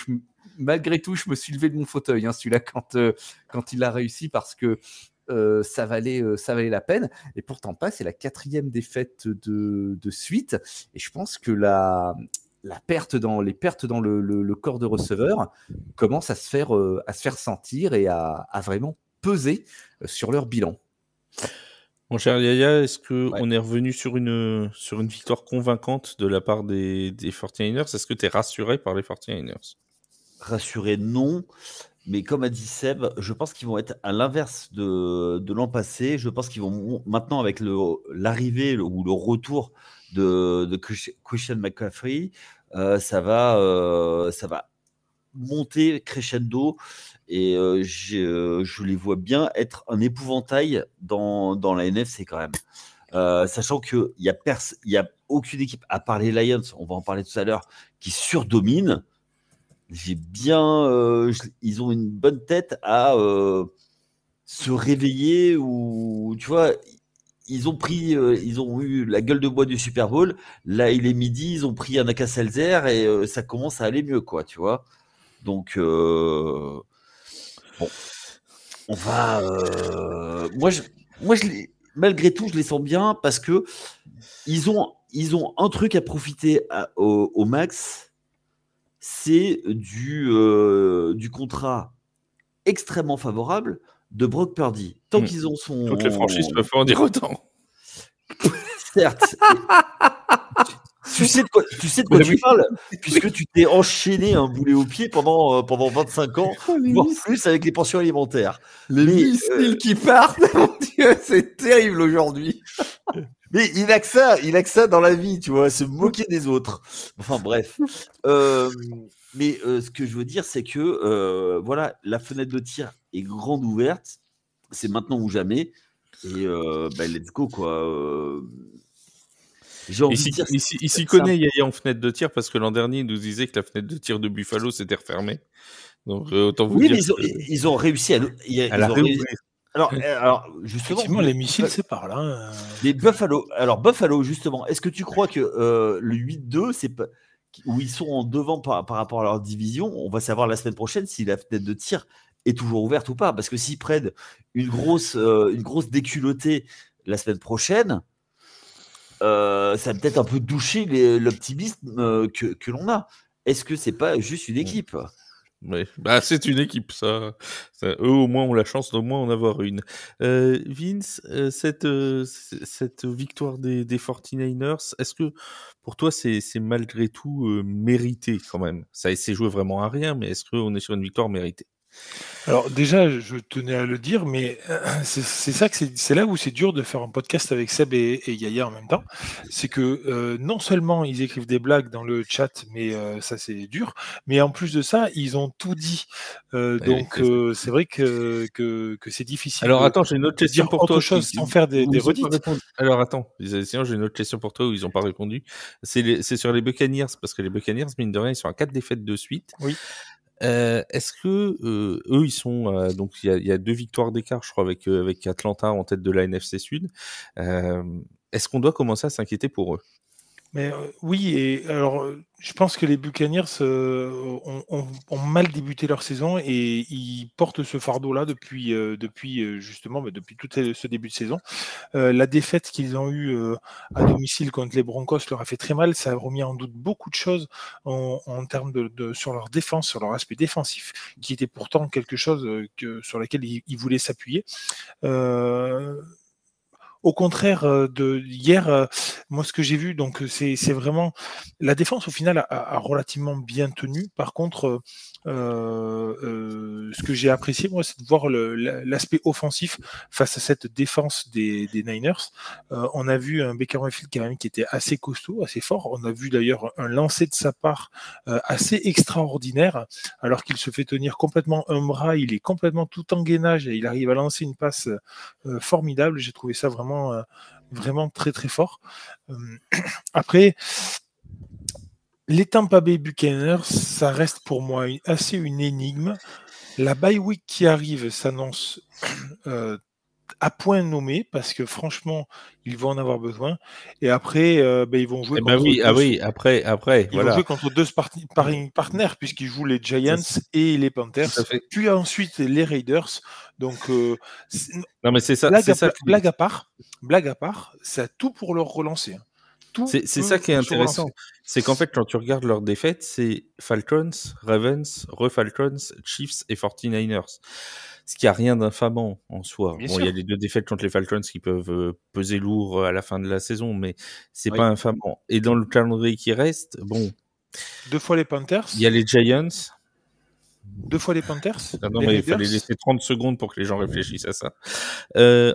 Speaker 2: malgré tout, je me suis levé de mon fauteuil, hein, celui-là, quand il a réussi, parce que ça valait la peine. Et pourtant pas, c'est la 4e défaite de suite. Et je pense que les pertes dans le corps de receveur commencent à se faire sentir et à vraiment peser sur leur bilan.
Speaker 1: Mon cher Yaya, est-ce qu'on est revenu sur une victoire convaincante de la part des 49ers? Est-ce que tu es rassuré par les 49ers?
Speaker 4: Rassuré, non. Mais comme a dit Seb, je pense qu'ils vont être à l'inverse de l'an passé. Je pense qu'ils vont maintenant, avec l'arrivée ou le retour de Christian McCaffrey, ça va monter crescendo. Et je les vois bien être un épouvantail dans la NFC quand même. Sachant qu'il n'y a aucune équipe, à part les Lions, on va en parler tout à l'heure, qui surdomine. Ils ont une bonne tête à se réveiller, ou tu vois, ils ont eu la gueule de bois du Super Bowl. Là, il est midi, ils ont pris un Alka-Seltzer et ça commence à aller mieux, quoi, tu vois. Donc, bon, on va. Malgré tout, je les sens bien parce que ils ont un truc à profiter au max. C'est du contrat extrêmement favorable de Brock Purdy. Tant qu'ils ont son...
Speaker 1: Toutes les franchises peuvent pas en dire autant.
Speaker 4: Certes. Tu sais de quoi tu parles, puisque tu t'es enchaîné un boulet au pied pendant 25 ans, voire plus, avec les pensions alimentaires.
Speaker 2: Les missiles qui partent, mon Dieu, c'est terrible aujourd'hui.
Speaker 4: Mais il a que ça dans la vie, tu vois, se moquer des autres. Enfin bref. Mais ce que je veux dire, c'est que voilà, la fenêtre de tir est grande ouverte. C'est maintenant ou jamais. Et let's go, quoi.
Speaker 1: Il s'y connaît, Yaya, en fenêtre de tir, parce que l'an dernier, il nous disait que la fenêtre de tir de Buffalo s'était refermée. Donc, autant vous dire.
Speaker 4: Mais ils ont réussi à
Speaker 1: la réouvrir.
Speaker 4: Alors, justement.
Speaker 3: Effectivement, les missiles, c'est par là. Hein.
Speaker 4: Les Buffalo, justement, est-ce que tu crois que le 8-2, c'est pas, où ils sont en devant par rapport à leur division, on va savoir la semaine prochaine si la fenêtre de tir est toujours ouverte ou pas? Parce que s'ils prennent une grosse déculottée la semaine prochaine, ça va peut-être un peu doucher l'optimisme que l'on a. Est-ce que c'est pas juste une équipe?
Speaker 1: Oui, c'est une équipe, ça. Eux, au moins, ont la chance d'au moins en avoir une. Vince, cette victoire des 49ers, est-ce que pour toi, c'est malgré tout mérité quand même? Ça s'est joué vraiment à rien, mais est-ce qu'on est sur une victoire méritée?
Speaker 3: Alors déjà, je tenais à le dire, mais c'est ça que c'est là où c'est dur de faire un podcast avec Seb et Yaya en même temps. C'est que non seulement ils écrivent des blagues dans le chat, mais ça c'est dur, mais en plus de ça, ils ont tout dit. Donc c'est vrai que c'est difficile
Speaker 1: Alors
Speaker 3: de
Speaker 1: attends, j'ai une autre question
Speaker 3: dire
Speaker 1: pour toi.
Speaker 3: autre chose sans faire des
Speaker 1: Où ils ont pas
Speaker 3: redites.
Speaker 1: répondu. Alors attends, sinon j'ai une autre question pour toi où ils n'ont pas répondu. C'est sur les Buccaneers, parce que les Buccaneers, mine de rien, ils sont à 4 défaites de suite.
Speaker 3: Oui.
Speaker 1: Est-ce que eux, ils sont donc il y a 2 victoires d'écart, je crois, avec Atlanta en tête de la NFC Sud. Est-ce qu'on doit commencer à s'inquiéter pour eux?
Speaker 3: Mais oui, et alors je pense que les Buccaneers ont mal débuté leur saison et ils portent ce fardeau-là depuis justement depuis tout ce début de saison. La défaite qu'ils ont eue à domicile contre les Broncos leur a fait très mal. Ça a remis en doute beaucoup de choses en termes sur leur défense, sur leur aspect défensif, qui était pourtant quelque chose sur lequel ils voulaient s'appuyer. Au contraire de hier, moi ce que j'ai vu, donc c'est vraiment la défense au final a relativement bien tenu. Par contre, ce que j'ai apprécié moi, c'est de voir l'aspect offensif face à cette défense des Niners. On a vu un Baker Mayfield quand même qui était assez costaud, assez fort. On a vu d'ailleurs un lancer de sa part assez extraordinaire, alors qu'il se fait tenir complètement un bras, il est complètement tout en gainage et il arrive à lancer une passe formidable. J'ai trouvé ça vraiment très très fort. Après, les Tampa Bay Buccaneers, ça reste pour moi assez une énigme. La bye week qui arrive s'annonce à point nommé parce que franchement, ils vont en avoir besoin. Et après, ils vont jouer contre
Speaker 1: après,
Speaker 3: ils vont jouer contre deux partenaires puisqu'ils jouent les Giants et les Panthers, puis ensuite les Raiders. Donc,
Speaker 1: non mais c'est ça.
Speaker 3: Blague à part, ça a tout pour leur relancer.
Speaker 1: C'est ça qui est intéressant. C'est qu'en fait, quand tu regardes leurs défaites, c'est Falcons, Ravens, Falcons, Chiefs et 49ers. Ce qui a rien d'infamant en soi. Bon, il y a les 2 défaites contre les Falcons qui peuvent peser lourd à la fin de la saison, mais c'est pas infamant. Et dans le calendrier qui reste, bon.
Speaker 3: 2 fois les Panthers.
Speaker 1: Il y a les Giants.
Speaker 3: 2 fois les Panthers.
Speaker 1: Non, mais il fallait laisser 30 secondes pour que les gens réfléchissent à ça.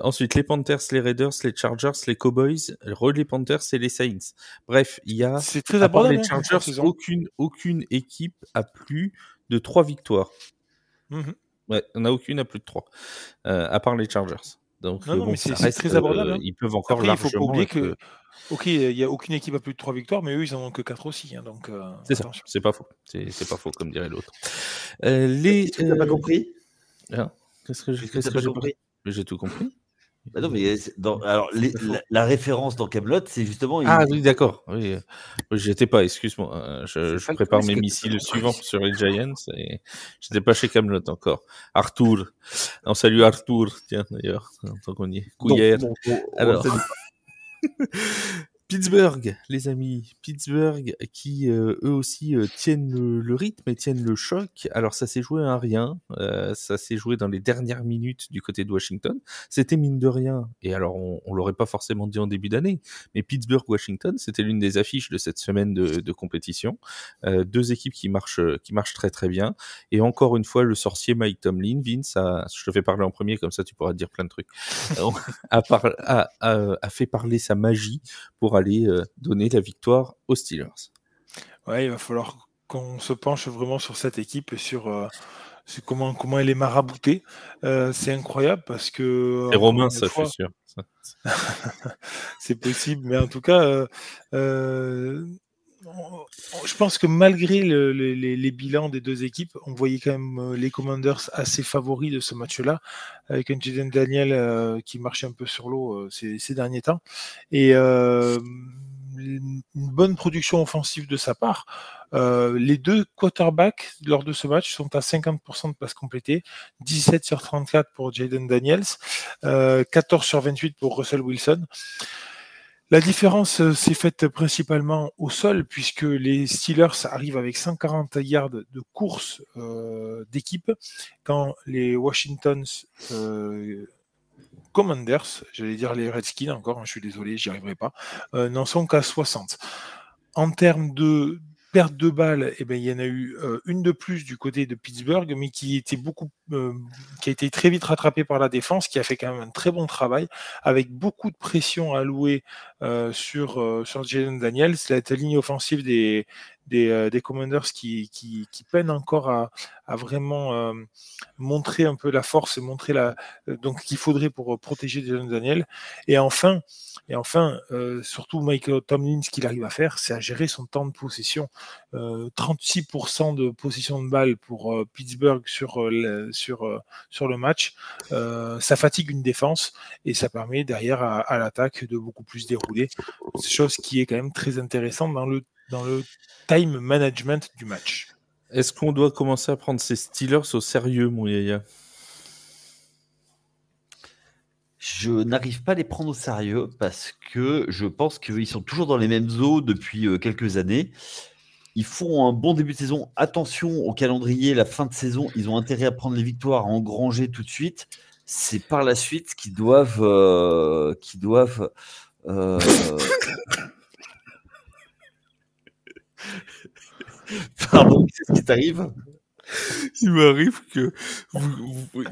Speaker 1: Ensuite, les Panthers, les Raiders, les Chargers, les Cowboys, les Panthers et les Saints. Bref, il y a,
Speaker 3: c'est très abordable,
Speaker 1: les Chargers, aucune équipe a plus de 3 victoires. Ouais, on n'a aucune à plus de 3. À part les Chargers. Donc,
Speaker 3: non, mais c'est très abordable.
Speaker 1: Ils peuvent encore
Speaker 3: après,
Speaker 1: largement...
Speaker 3: il faut pas oublier que... Ok, il n'y a aucune équipe à plus de 3 victoires, mais eux, ils en ont que 4 aussi. Hein, donc,
Speaker 1: c'est ça, c'est pas faux. C'est pas faux, comme dirait l'autre.
Speaker 4: Tu n'as pas compris
Speaker 1: Qu'est-ce que j'ai compris? J'ai tout compris.
Speaker 4: Bah non, mais alors la référence dans Kaamelott, c'est justement...
Speaker 1: Ah oui, d'accord. Oui. J'étais pas, excuse-moi. Je prépare mes missiles suivants sur les Giants et j'étais pas chez Kaamelott encore. Arthur. On salue Arthur, tiens, d'ailleurs, tant qu'on y est. Couillère. Alors... Pittsburgh, les amis, Pittsburgh qui eux aussi tiennent le rythme et tiennent le choc. Alors ça s'est joué à rien, ça s'est joué dans les dernières minutes du côté de Washington. C'était mine de rien, et alors on l'aurait pas forcément dit en début d'année, mais Pittsburgh-Washington, c'était l'une des affiches de cette semaine de compétition. 2 équipes qui marchent très très bien, et encore une fois le sorcier Mike Tomlin, Vince, je te fais parler en premier comme ça tu pourras te dire plein de trucs, a fait parler sa magie pour aller donner la victoire aux Steelers.
Speaker 3: Ouais, il va falloir qu'on se penche vraiment sur cette équipe et sur comment elle est maraboutée. C'est incroyable parce que...
Speaker 1: C'est Romain, ça, je suis sûr.
Speaker 3: C'est possible, mais en tout cas, je pense que malgré les bilans des 2 équipes, on voyait quand même les Commanders assez favoris de ce match-là, avec un Jaden Daniel qui marchait un peu sur l'eau ces derniers temps. Et une bonne production offensive de sa part. Les 2 quarterbacks lors de ce match sont à 50% de passes complétées, 17 sur 34 pour Jaden Daniels, 14 sur 28 pour Russell Wilson. La différence s'est faite principalement au sol, puisque les Steelers arrivent avec 140 yards de course d'équipe, quand les Washington Commanders, j'allais dire les Redskins encore, je suis désolé, j'y arriverai pas, n'en sont qu'à 60. En termes de pertes de balles, il y en a eu une de plus du côté de Pittsburgh, mais qui a été très vite rattrapée par la défense, qui a fait quand même un très bon travail, avec beaucoup de pression allouée sur Jalen Daniels. La ligne offensive des Commanders qui peinent encore à vraiment montrer un peu la force et montrer donc qu'il faudrait pour protéger Jalen Daniels. Et enfin, surtout Michael Tomlin, ce qu'il arrive à faire, c'est à gérer son temps de possession. 36% de possession de balle pour Pittsburgh sur le match. Ça fatigue une défense et ça permet derrière à l'attaque de beaucoup plus dérouler. Chose qui est quand même très intéressante dans le time management du match.
Speaker 1: Est-ce qu'on doit commencer à prendre ces Steelers au sérieux, mon Yaya?
Speaker 4: Je n'arrive pas à les prendre au sérieux parce que je pense qu'ils sont toujours dans les mêmes eaux depuis quelques années. Ils font un bon début de saison. Attention au calendrier, la fin de saison, ils ont intérêt à prendre les victoires, à engranger tout de suite. C'est par la suite qu'ils doivent Pardon, qu'est-ce qui t'arrive?
Speaker 1: Il m'arrive que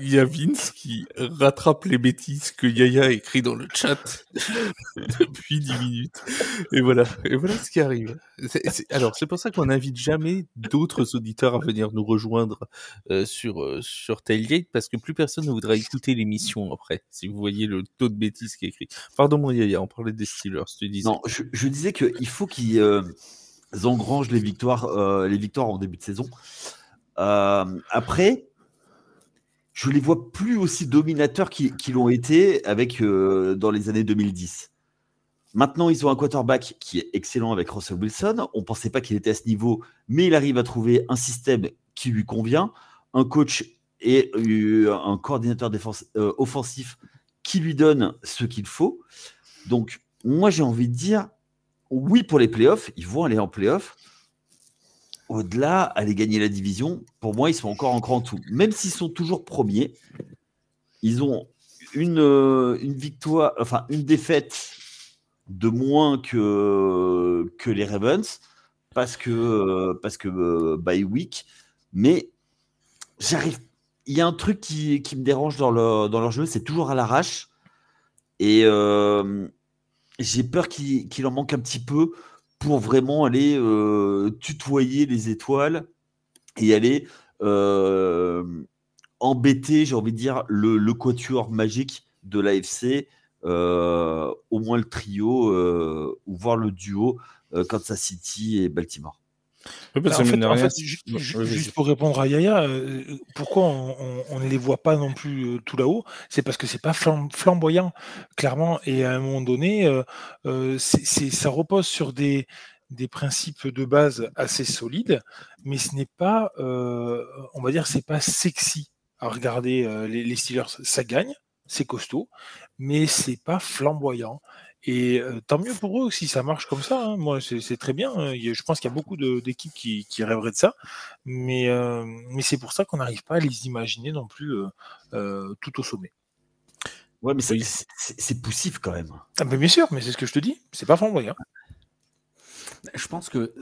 Speaker 1: il y a Vince qui rattrape les bêtises que Yaya écrit dans le chat depuis 10 minutes. Et voilà ce qui arrive. Alors, c'est pour ça qu'on n'invite jamais d'autres auditeurs à venir nous rejoindre sur Tailgate, parce que plus personne ne voudra écouter l'émission après, si vous voyez le taux de bêtises qui est écrit. Pardon, mon Yaya, on parlait des Steelers, tu disais.
Speaker 4: Non, je disais qu'il faut qu'ils engrangent les victoires en début de saison. Après, je les vois plus aussi dominateurs qu'ils l'ont été dans les années 2010. Maintenant, ils ont un quarterback qui est excellent avec Russell Wilson. On ne pensait pas qu'il était à ce niveau, mais il arrive à trouver un système qui lui convient, un coach et un coordinateur offensif qui lui donne ce qu'il faut. Donc, moi, j'ai envie de dire oui pour les playoffs. Ils vont aller en playoffs. Au-delà, aller gagner la division, pour moi, ils sont encore en grand tout. Même s'ils sont toujours premiers, ils ont une victoire, enfin une défaite de moins que les Ravens parce que bye week. Mais il y a un truc qui me dérange dans leur jeu, c'est toujours à l'arrache. Et j'ai peur qu'il en manque un petit peu pour vraiment aller tutoyer les étoiles et aller embêter, j'ai envie de dire, le quatuor magique de l'AFC, au moins le trio, ou voir le duo Kansas City et Baltimore.
Speaker 3: Juste pour répondre à Yaya, pourquoi on ne les voit pas non plus tout là-haut? C'est parce que c'est pas flamboyant, clairement, et à un moment donné, ça repose sur des principes de base assez solides, mais ce n'est pas, on va dire, c'est pas sexy à regarder. Les Steelers, ça gagne, c'est costaud, mais c'est pas flamboyant. Et tant mieux pour eux si ça marche comme ça. Hein. Moi, c'est très bien. Je pense qu'il y a beaucoup d'équipes qui rêveraient de ça. Mais c'est pour ça qu'on n'arrive pas à les imaginer non plus tout au sommet.
Speaker 4: Ouais, mais c'est poussif quand même.
Speaker 3: Ah, mais bien sûr, mais c'est ce que je te dis. C'est pas flamboyant.
Speaker 2: Je pense que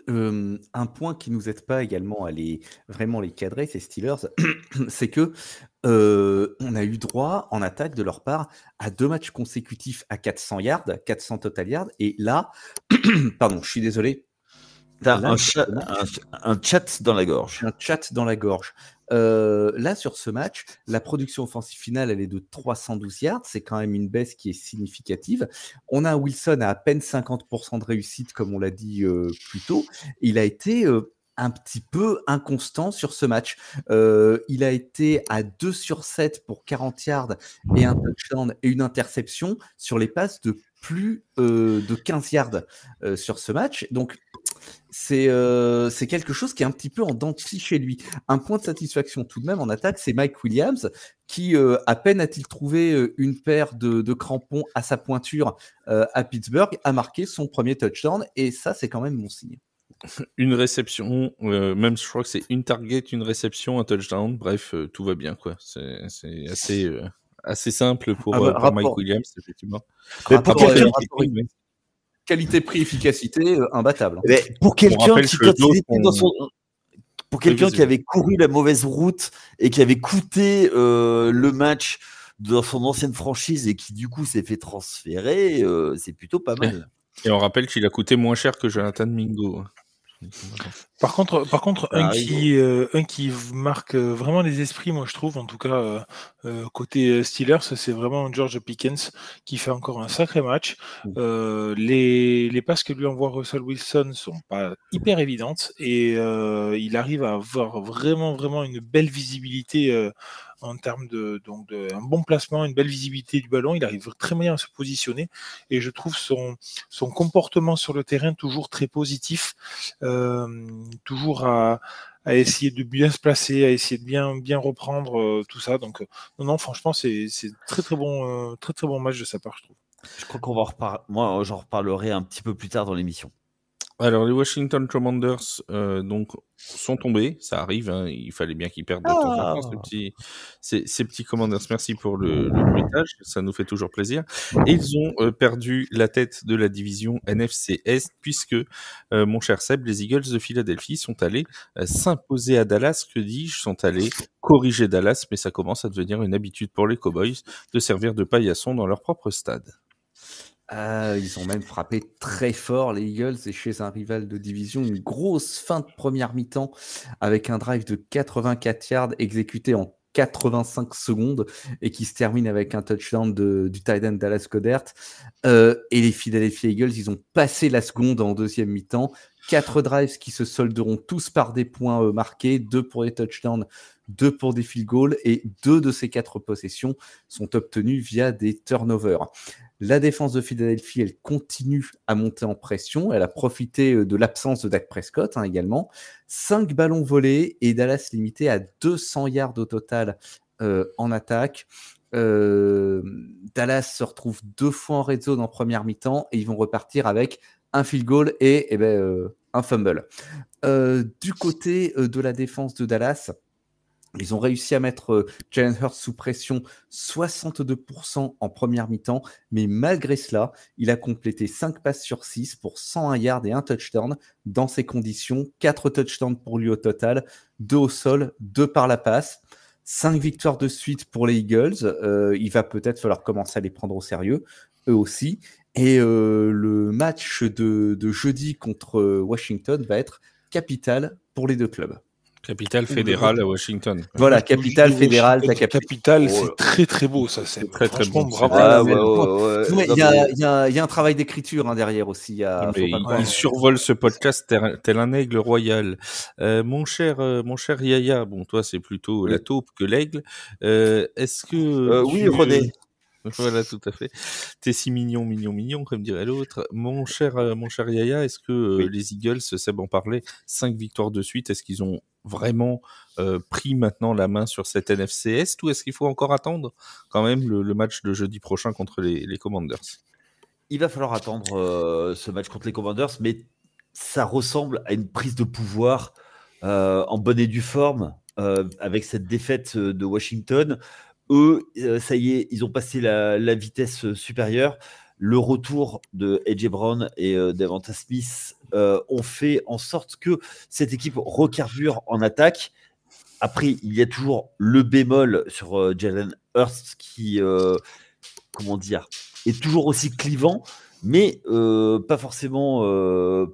Speaker 2: un point qui nous aide pas également à vraiment les cadrer, ces Steelers, c'est que on a eu droit en attaque de leur part à 2 matchs consécutifs à 400 yards, 400 total yards, et là, pardon, je suis désolé.
Speaker 4: T'as un chat dans la gorge.
Speaker 2: Un chat dans la gorge. Là, sur ce match, la production offensive finale, elle est de 312 yards. C'est quand même une baisse qui est significative. On a Wilson à peine 50% de réussite, comme on l'a dit plus tôt. Il a été un petit peu inconstant sur ce match. Il a été à 2 sur 7 pour 40 yards et un touchdown et une interception sur les passes de plus de 15 yards sur ce match. Donc, c'est quelque chose qui est un petit peu en dents de scie chez lui. Un point de satisfaction tout de même en attaque, c'est Mike Williams qui, à peine a-t-il trouvé une paire de crampons à sa pointure à Pittsburgh, a marqué son premier touchdown, et ça, c'est quand même bon signe.
Speaker 1: Une réception, même je crois que c'est une target, une réception, un touchdown, bref, tout va bien, quoi. C'est assez simple pour Mike Williams, effectivement.
Speaker 2: Mais pour Qualité-prix, efficacité, imbattable.
Speaker 4: Mais pour quelqu'un
Speaker 1: rappelle
Speaker 4: qui,
Speaker 1: que
Speaker 4: quand il
Speaker 1: d'autres
Speaker 4: était dans son... Pour quelqu'un qui avait couru la mauvaise route et qui avait coûté le match dans son ancienne franchise et qui du coup s'est fait transférer, c'est plutôt pas mal.
Speaker 1: Et on rappelle qu'il a coûté moins cher que Jonathan Mingo.
Speaker 3: Par contre,
Speaker 4: Ça
Speaker 3: un
Speaker 4: arrive.
Speaker 3: qui marque vraiment les esprits, moi je trouve, en tout cas côté Steelers, c'est vraiment George Pickens qui fait encore un sacré match. Les passes que lui envoie Russell Wilson sont pas hyper évidentes et il arrive à avoir vraiment une belle visibilité en termes de un bon placement, une belle visibilité du ballon. Il arrive très bien à se positionner et je trouve son comportement sur le terrain toujours très positif. Toujours à essayer de bien se placer, à essayer de bien reprendre tout ça. Donc non, franchement, c'est très bon match de sa part, je trouve.
Speaker 4: Je crois qu'on va moi, j'en reparlerai un petit peu plus tard dans l'émission.
Speaker 1: Alors, les Washington Commanders donc sont tombés, ça arrive, hein, il fallait bien qu'ils perdent de temps en temps, ces petits Commanders. Merci pour le bruitage, ça nous fait toujours plaisir. Et ils ont perdu la tête de la division NFC Est, puisque, mon cher Seb, les Eagles de Philadelphie sont allés s'imposer à Dallas, que dis-je, sont allés corriger Dallas, mais ça commence à devenir une habitude pour les Cowboys de servir de paillasson dans leur propre stade.
Speaker 2: Ils ont même frappé très fort les Eagles et chez un rival de division, une grosse fin de première mi-temps avec un drive de 84 yards exécuté en 85 secondes et qui se termine avec un touchdown du tight end Dallas Goedert. Et les Philadelphia Eagles, ils ont passé la seconde en deuxième mi-temps. 4 drives qui se solderont tous par des points marqués, 2 pour les touchdowns, 2 pour des field goals, et 2 de ces 4 possessions sont obtenues via des turnovers. La défense de Philadelphie, elle continue à monter en pression. Elle a profité de l'absence de Dak Prescott également. 5 ballons volés et Dallas limité à 200 yards au total en attaque. Dallas se retrouve 2 fois en red zone en première mi-temps et ils vont repartir avec un field goal et un fumble. Du côté de la défense de Dallas, ils ont réussi à mettre Jalen Hurts sous pression 62% en première mi-temps, mais malgré cela, il a complété 5 passes sur 6 pour 101 yards et un touchdown. Dans ces conditions, 4 touchdowns pour lui au total, 2 au sol, 2 par la passe. 5 victoires de suite pour les Eagles. Il va peut-être falloir commencer à les prendre au sérieux, eux aussi. Et le match de jeudi contre Washington va être capital pour les deux clubs.
Speaker 1: Capitale fédérale à Washington.
Speaker 2: Voilà, capitale fédérale.
Speaker 3: Capitale, c'est très très beau, ça. C'est
Speaker 1: très très bon.
Speaker 3: Bravo.
Speaker 2: Il y a un travail d'écriture derrière aussi.
Speaker 1: Il survole ce podcast tel un aigle royal. Mon cher Yaya, bon, toi c'est plutôt la taupe que l'aigle. Est-ce que
Speaker 4: oui, René.
Speaker 1: Voilà, tout à fait. T'es si mignon, comme dirait l'autre. Mon cher Yaya, est-ce que les Eagles, Seb en parlait, 5 victoires de suite, est-ce qu'ils ont vraiment pris maintenant la main sur cette NFC Est, ou est-ce qu'il faut encore attendre quand même le match de jeudi prochain contre les Commanders?
Speaker 4: Il va falloir attendre ce match contre les Commanders, mais ça ressemble à une prise de pouvoir en bonne et due forme avec cette défaite de Washington. Eux, ça y est, ils ont passé la vitesse supérieure. Le retour de A.J. Brown et Devonta Smith ont fait en sorte que cette équipe recarbure en attaque. Après, il y a toujours le bémol sur Jalen Hurts qui, est toujours aussi clivant, mais pas forcément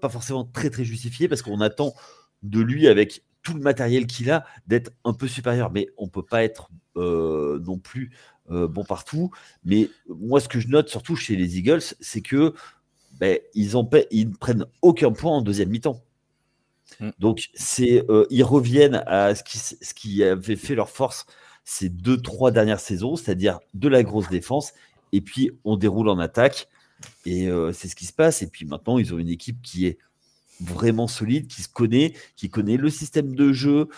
Speaker 4: très très justifié, parce qu'on attend de lui, avec tout le matériel qu'il a, d'être un peu supérieur. Mais on peut pas être non plus bon partout. Mais moi, ce que je note surtout chez les Eagles, c'est que ils ne prennent aucun point en deuxième mi-temps. Donc ils reviennent à ce qui avait fait leur force ces 2-3 dernières saisons, c'est-à-dire de la grosse défense, et puis on déroule en attaque, et c'est ce qui se passe. Et puis maintenant, ils ont une équipe qui est vraiment solide, qui connaît le système de jeu.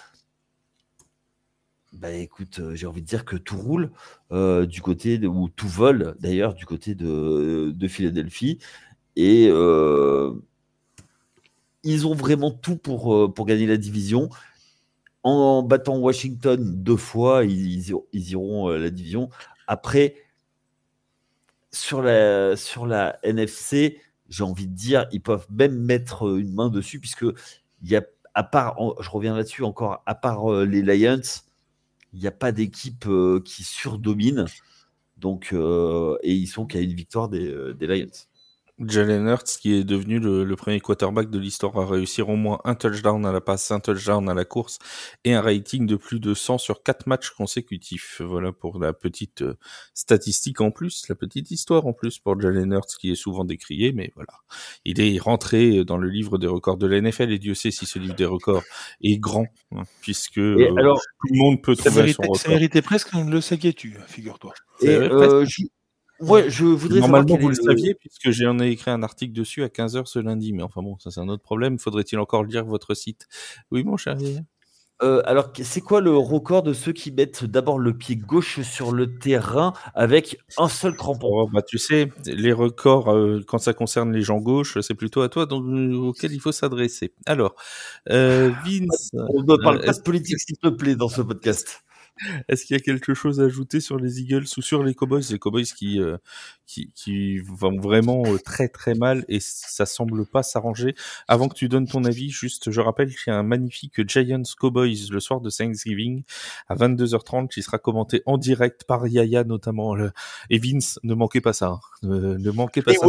Speaker 4: Écoute, j'ai envie de dire que tout roule du côté ou tout vole d'ailleurs du côté de Philadelphie, et ils ont vraiment tout pour gagner la division. En battant Washington 2 fois, ils iront la division. Après, sur la NFC, j'ai envie de dire, ils peuvent même mettre une main dessus, puisque il y a, je reviens là-dessus encore, à part les Lions, il n'y a pas d'équipe qui surdomine. Donc, et ils sont qu'à une victoire des Lions.
Speaker 1: Jalen Hurts, qui est devenu le premier quarterback de l'histoire à réussir au moins un touchdown à la passe, un touchdown à la course et un rating de plus de 100 sur 4 matchs consécutifs. Voilà pour la petite statistique en plus, la petite histoire en plus pour Jalen Hurts, qui est souvent décrié, mais voilà. Il est rentré dans le livre des records de la NFL, et Dieu sait si ce livre des records est grand, hein, puisque
Speaker 4: alors,
Speaker 1: tout le monde peut trouver son record.
Speaker 3: Ça méritait presque le saquet-tu, figure-toi.
Speaker 4: Et je voudrais
Speaker 1: Normalement, vous le saviez, puisque j'en ai écrit un article dessus à 15h ce lundi. Mais enfin bon, ça c'est un autre problème. Faudrait-il encore lire votre site? Oui, mon cher.
Speaker 4: Alors, c'est quoi le record de ceux qui mettent d'abord le pied gauche sur le terrain avec un seul crampon?
Speaker 1: Oh, bah, tu sais, les records, quand ça concerne les gens gauches, c'est plutôt à toi auquel il faut s'adresser. Alors, Vince...
Speaker 4: On ne parle pas de politique, s'il te plaît, dans ce podcast.
Speaker 1: Est-ce qu'il y a quelque chose à ajouter sur les Eagles ou sur les Cowboys? Les Cowboys qui vont vraiment très très mal, et ça semble pas s'arranger. Avant que tu donnes ton avis, juste je rappelle qu'il y a un magnifique Giants Cowboys le soir de Thanksgiving à 22h30 qui sera commenté en direct par Yaya notamment. Et Vince, ne manquez pas ça. Hein. Ne manquez pas ça.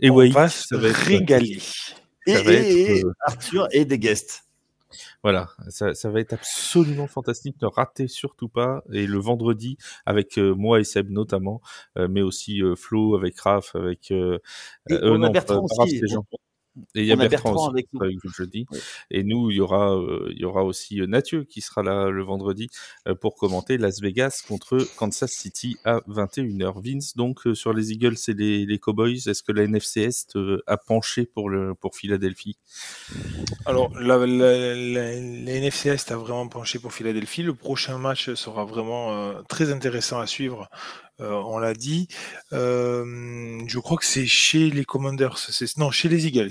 Speaker 1: Et
Speaker 3: on
Speaker 1: Wake,
Speaker 3: va se régaler.
Speaker 4: Et Arthur et des guests.
Speaker 1: Voilà, ça va être absolument fantastique, ne ratez surtout pas. Et le vendredi, avec moi et Seb notamment, mais aussi Flo, avec Raph, avec...
Speaker 4: on a Bertrand aussi.
Speaker 1: Et il y a Bertrand aussi avec nous le jeudi. Oui. Et nous, il y aura aussi Nathieu qui sera là le vendredi pour commenter Las Vegas contre Kansas City à 21h. Vince, donc sur les Eagles et les Cowboys, est-ce que la NFC Est a penché pour Philadelphie?
Speaker 3: Alors, la NFC Est a vraiment penché pour Philadelphie. Le prochain match sera vraiment très intéressant à suivre. On l'a dit. Je crois que c'est chez les Commanders. Non, chez les Eagles.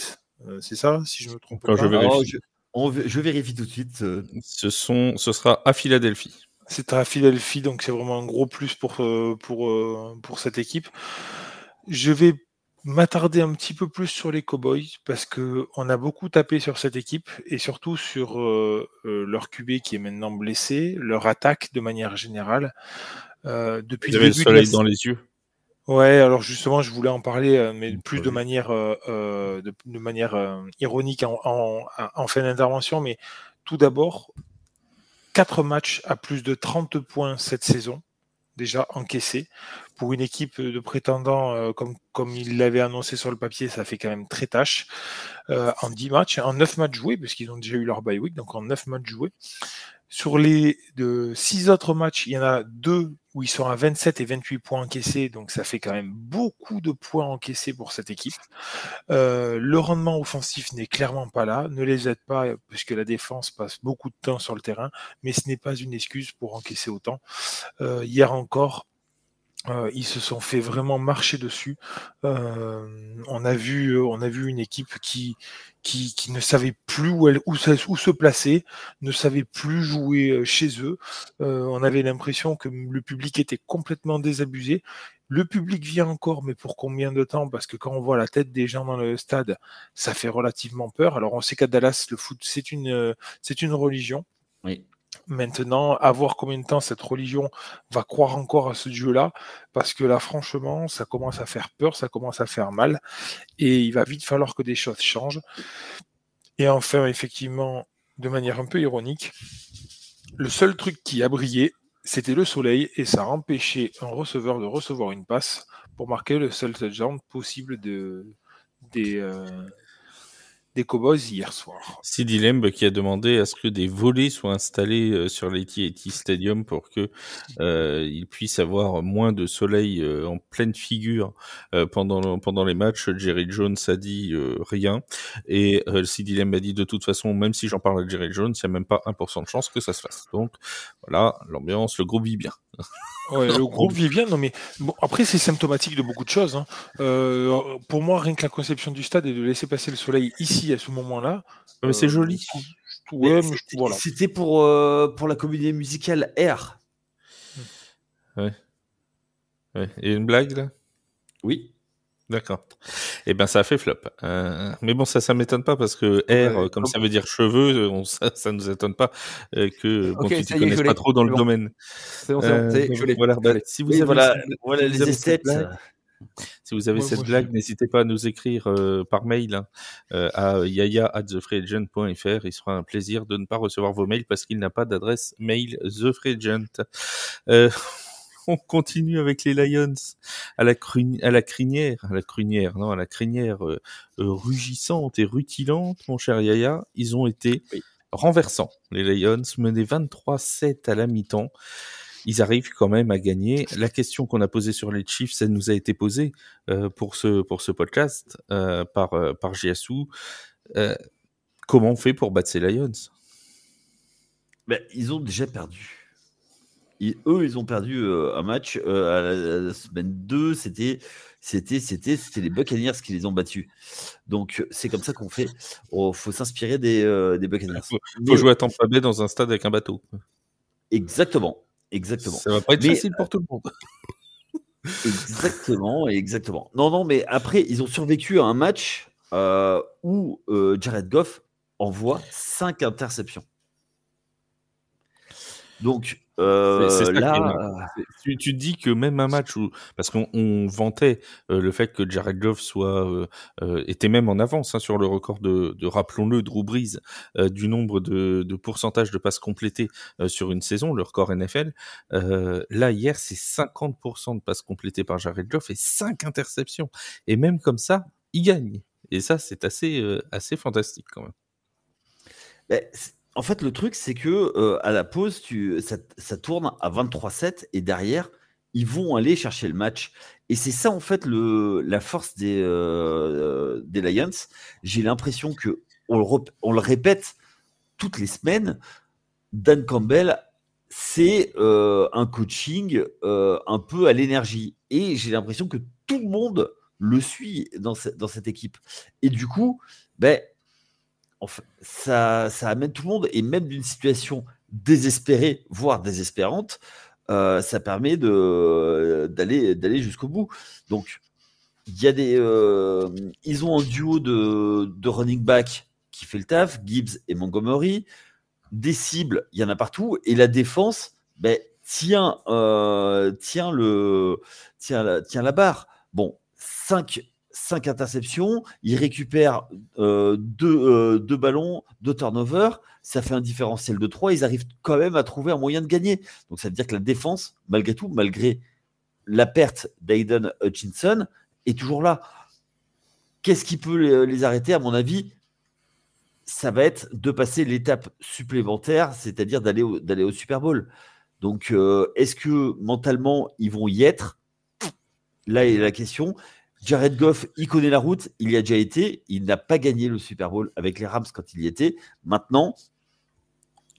Speaker 3: C'est ça, si je me trompe pas.
Speaker 4: Je vérifie tout de suite.
Speaker 1: Ce sera à Philadelphie.
Speaker 3: C'est à Philadelphie, donc c'est vraiment un gros plus pour cette équipe. Je vais m'attarder un petit peu plus sur les Cowboys parce que on a beaucoup tapé sur cette équipe et surtout sur leur QB qui est maintenant blessé, leur attaque de manière générale. Depuis
Speaker 1: Vous avez le soleil dans les yeux.
Speaker 3: Ouais, alors justement, je voulais en parler, mais plus de manière ironique en fin d'intervention. Mais tout d'abord, 4 matchs à plus de 30 points cette saison, déjà encaissés. Pour une équipe de prétendants, comme il l'avait annoncé sur le papier, ça fait quand même très tâche. En 10 matchs, en 9 matchs joués, puisqu'ils ont déjà eu leur bye week, donc en 9 matchs joués. Sur les 6 autres matchs, il y en a 2 où ils sont à 27 et 28 points encaissés, donc ça fait quand même beaucoup de points encaissés pour cette équipe. Le rendement offensif n'est clairement pas là, ne les aide pas puisque la défense passe beaucoup de temps sur le terrain, mais ce n'est pas une excuse pour encaisser autant. Hier encore, ils se sont fait vraiment marcher dessus. On a vu une équipe qui ne savait plus où se placer, ne savait plus jouer chez eux. On avait l'impression que le public était complètement désabusé. Le public vient encore, mais pour combien de temps? Parce que quand on voit la tête des gens dans le stade, ça fait relativement peur. Alors on sait qu'à Dallas, le foot, c'est une religion.
Speaker 4: Oui.
Speaker 3: Maintenant, à voir combien de temps cette religion va croire encore à ce Dieu-là, parce que là, franchement, ça commence à faire peur, ça commence à faire mal, et il va vite falloir que des choses changent. Et enfin, effectivement, de manière un peu ironique, le seul truc qui a brillé, c'était le soleil, et ça a empêché un receveur de recevoir une passe pour marquer le seul touchdown possible des Cowboys hier soir.
Speaker 1: Sidi Lamb qui a demandé à ce que des volets soient installés sur l'AT&T Stadium pour que il puisse avoir moins de soleil en pleine figure pendant les matchs. Jerry Jones a dit rien, et Sidi Lamb a dit de toute façon, même si j'en parle à Jerry Jones, il n'y a même pas 1% de chance que ça se fasse. Donc voilà, l'ambiance, le groupe vit bien.
Speaker 3: Ouais, le groupe vit bien, non mais bon, après c'est symptomatique de beaucoup de choses. Hein. Pour moi, rien que la conception du stade et de laisser passer le soleil ici à ce moment-là,
Speaker 1: c'est joli.
Speaker 4: Voilà. C'était pour la comédie musicale Air.
Speaker 1: Ouais. Et une blague là?
Speaker 4: Oui.
Speaker 1: D'accord. Eh ben, ça a fait flop. Mais bon, ça m'étonne pas parce que R, comme ça veut dire cheveux, ça nous étonne pas que bon,
Speaker 2: Ok,
Speaker 1: tu
Speaker 2: ça
Speaker 1: t'y
Speaker 2: y est,
Speaker 1: connais
Speaker 2: je
Speaker 1: pas
Speaker 2: l'ai.
Speaker 1: trop dans
Speaker 2: C'est
Speaker 1: le
Speaker 2: bon.
Speaker 1: domaine.
Speaker 2: C'est bon, ça y est, je l'ai.
Speaker 1: Voilà.
Speaker 2: je l'ai.
Speaker 1: Si vous
Speaker 4: Oui,
Speaker 1: avez
Speaker 4: voilà,
Speaker 1: si
Speaker 4: voilà
Speaker 1: vous
Speaker 4: les
Speaker 1: avez cette
Speaker 4: esthètes.
Speaker 1: blague, si vous avez
Speaker 3: Moi
Speaker 1: cette
Speaker 3: aussi.
Speaker 1: blague, n'hésitez pas à nous écrire par mail à yaya@thefreeagent.fr. Il sera un plaisir de ne pas recevoir vos mails parce qu'il n'a pas d'adresse mail TheFreeAgent. On continue avec les Lions à la crinière rugissante et rutilante, mon cher Yaya. Ils ont été
Speaker 4: Oui.
Speaker 1: renversants. Les Lions menaient 23-7 à la mi-temps. Ils arrivent quand même à gagner. La question qu'on a posée sur les Chiefs, elle nous a été posée pour ce podcast par Jiasu. Comment on fait pour battre ces Lions?
Speaker 4: Ben, ils ont déjà perdu. Ils ont perdu un match à la semaine 2. C'était les Buccaneers qui les ont battus. Donc, c'est comme ça qu'on fait. Il faut s'inspirer des Buccaneers.
Speaker 1: Faut jouer à Tampa Bay dans un stade avec un bateau.
Speaker 4: Exactement.
Speaker 1: Ça va pas être facile pour tout le monde.
Speaker 4: Exactement. Non, mais après, ils ont survécu à un match où Jared Goff envoie 5 interceptions. Donc,
Speaker 1: c'est ça
Speaker 4: là...
Speaker 1: Tu dis que même un match où... Parce qu'on vantait le fait que Jared Goff était même en avance sur le record de rappelons-le, Drew Brees, du nombre de pourcentage de passes complétées sur une saison, le record NFL. Là, hier, c'est 50% de passes complétées par Jared Goff et 5 interceptions. Et même comme ça, il gagne. Et ça, c'est assez fantastique quand même.
Speaker 4: Ben, en fait, le truc, c'est que à la pause, ça tourne à 23-7 et derrière, ils vont aller chercher le match. Et c'est ça, en fait, la force des Lions. J'ai l'impression que on le répète toutes les semaines. Dan Campbell, c'est un coaching un peu à l'énergie. Et j'ai l'impression que tout le monde le suit dans cette équipe. Et du coup, ben, enfin, ça amène tout le monde, et même d'une situation désespérée, voire désespérante, ça permet d'aller jusqu'au bout. Donc, il y a ils ont un duo de running back qui fait le taf, Gibbs et Montgomery. Des cibles, il y en a partout, et la défense, ben, tient la barre. Bon, 5 interceptions, il récupère 2 ballons, 2 turnovers, ça fait un différentiel de 3, ils arrivent quand même à trouver un moyen de gagner. Donc ça veut dire que la défense, malgré tout, malgré la perte d'Aiden Hutchinson, est toujours là. Qu'est-ce qui peut les arrêter? À mon avis, ça va être de passer l'étape supplémentaire, c'est-à-dire d'aller au Super Bowl. Donc, est-ce que mentalement, ils vont y être? Là est la question. Jared Goff, il connaît la route, il y a déjà été, il n'a pas gagné le Super Bowl avec les Rams quand il y était. Maintenant,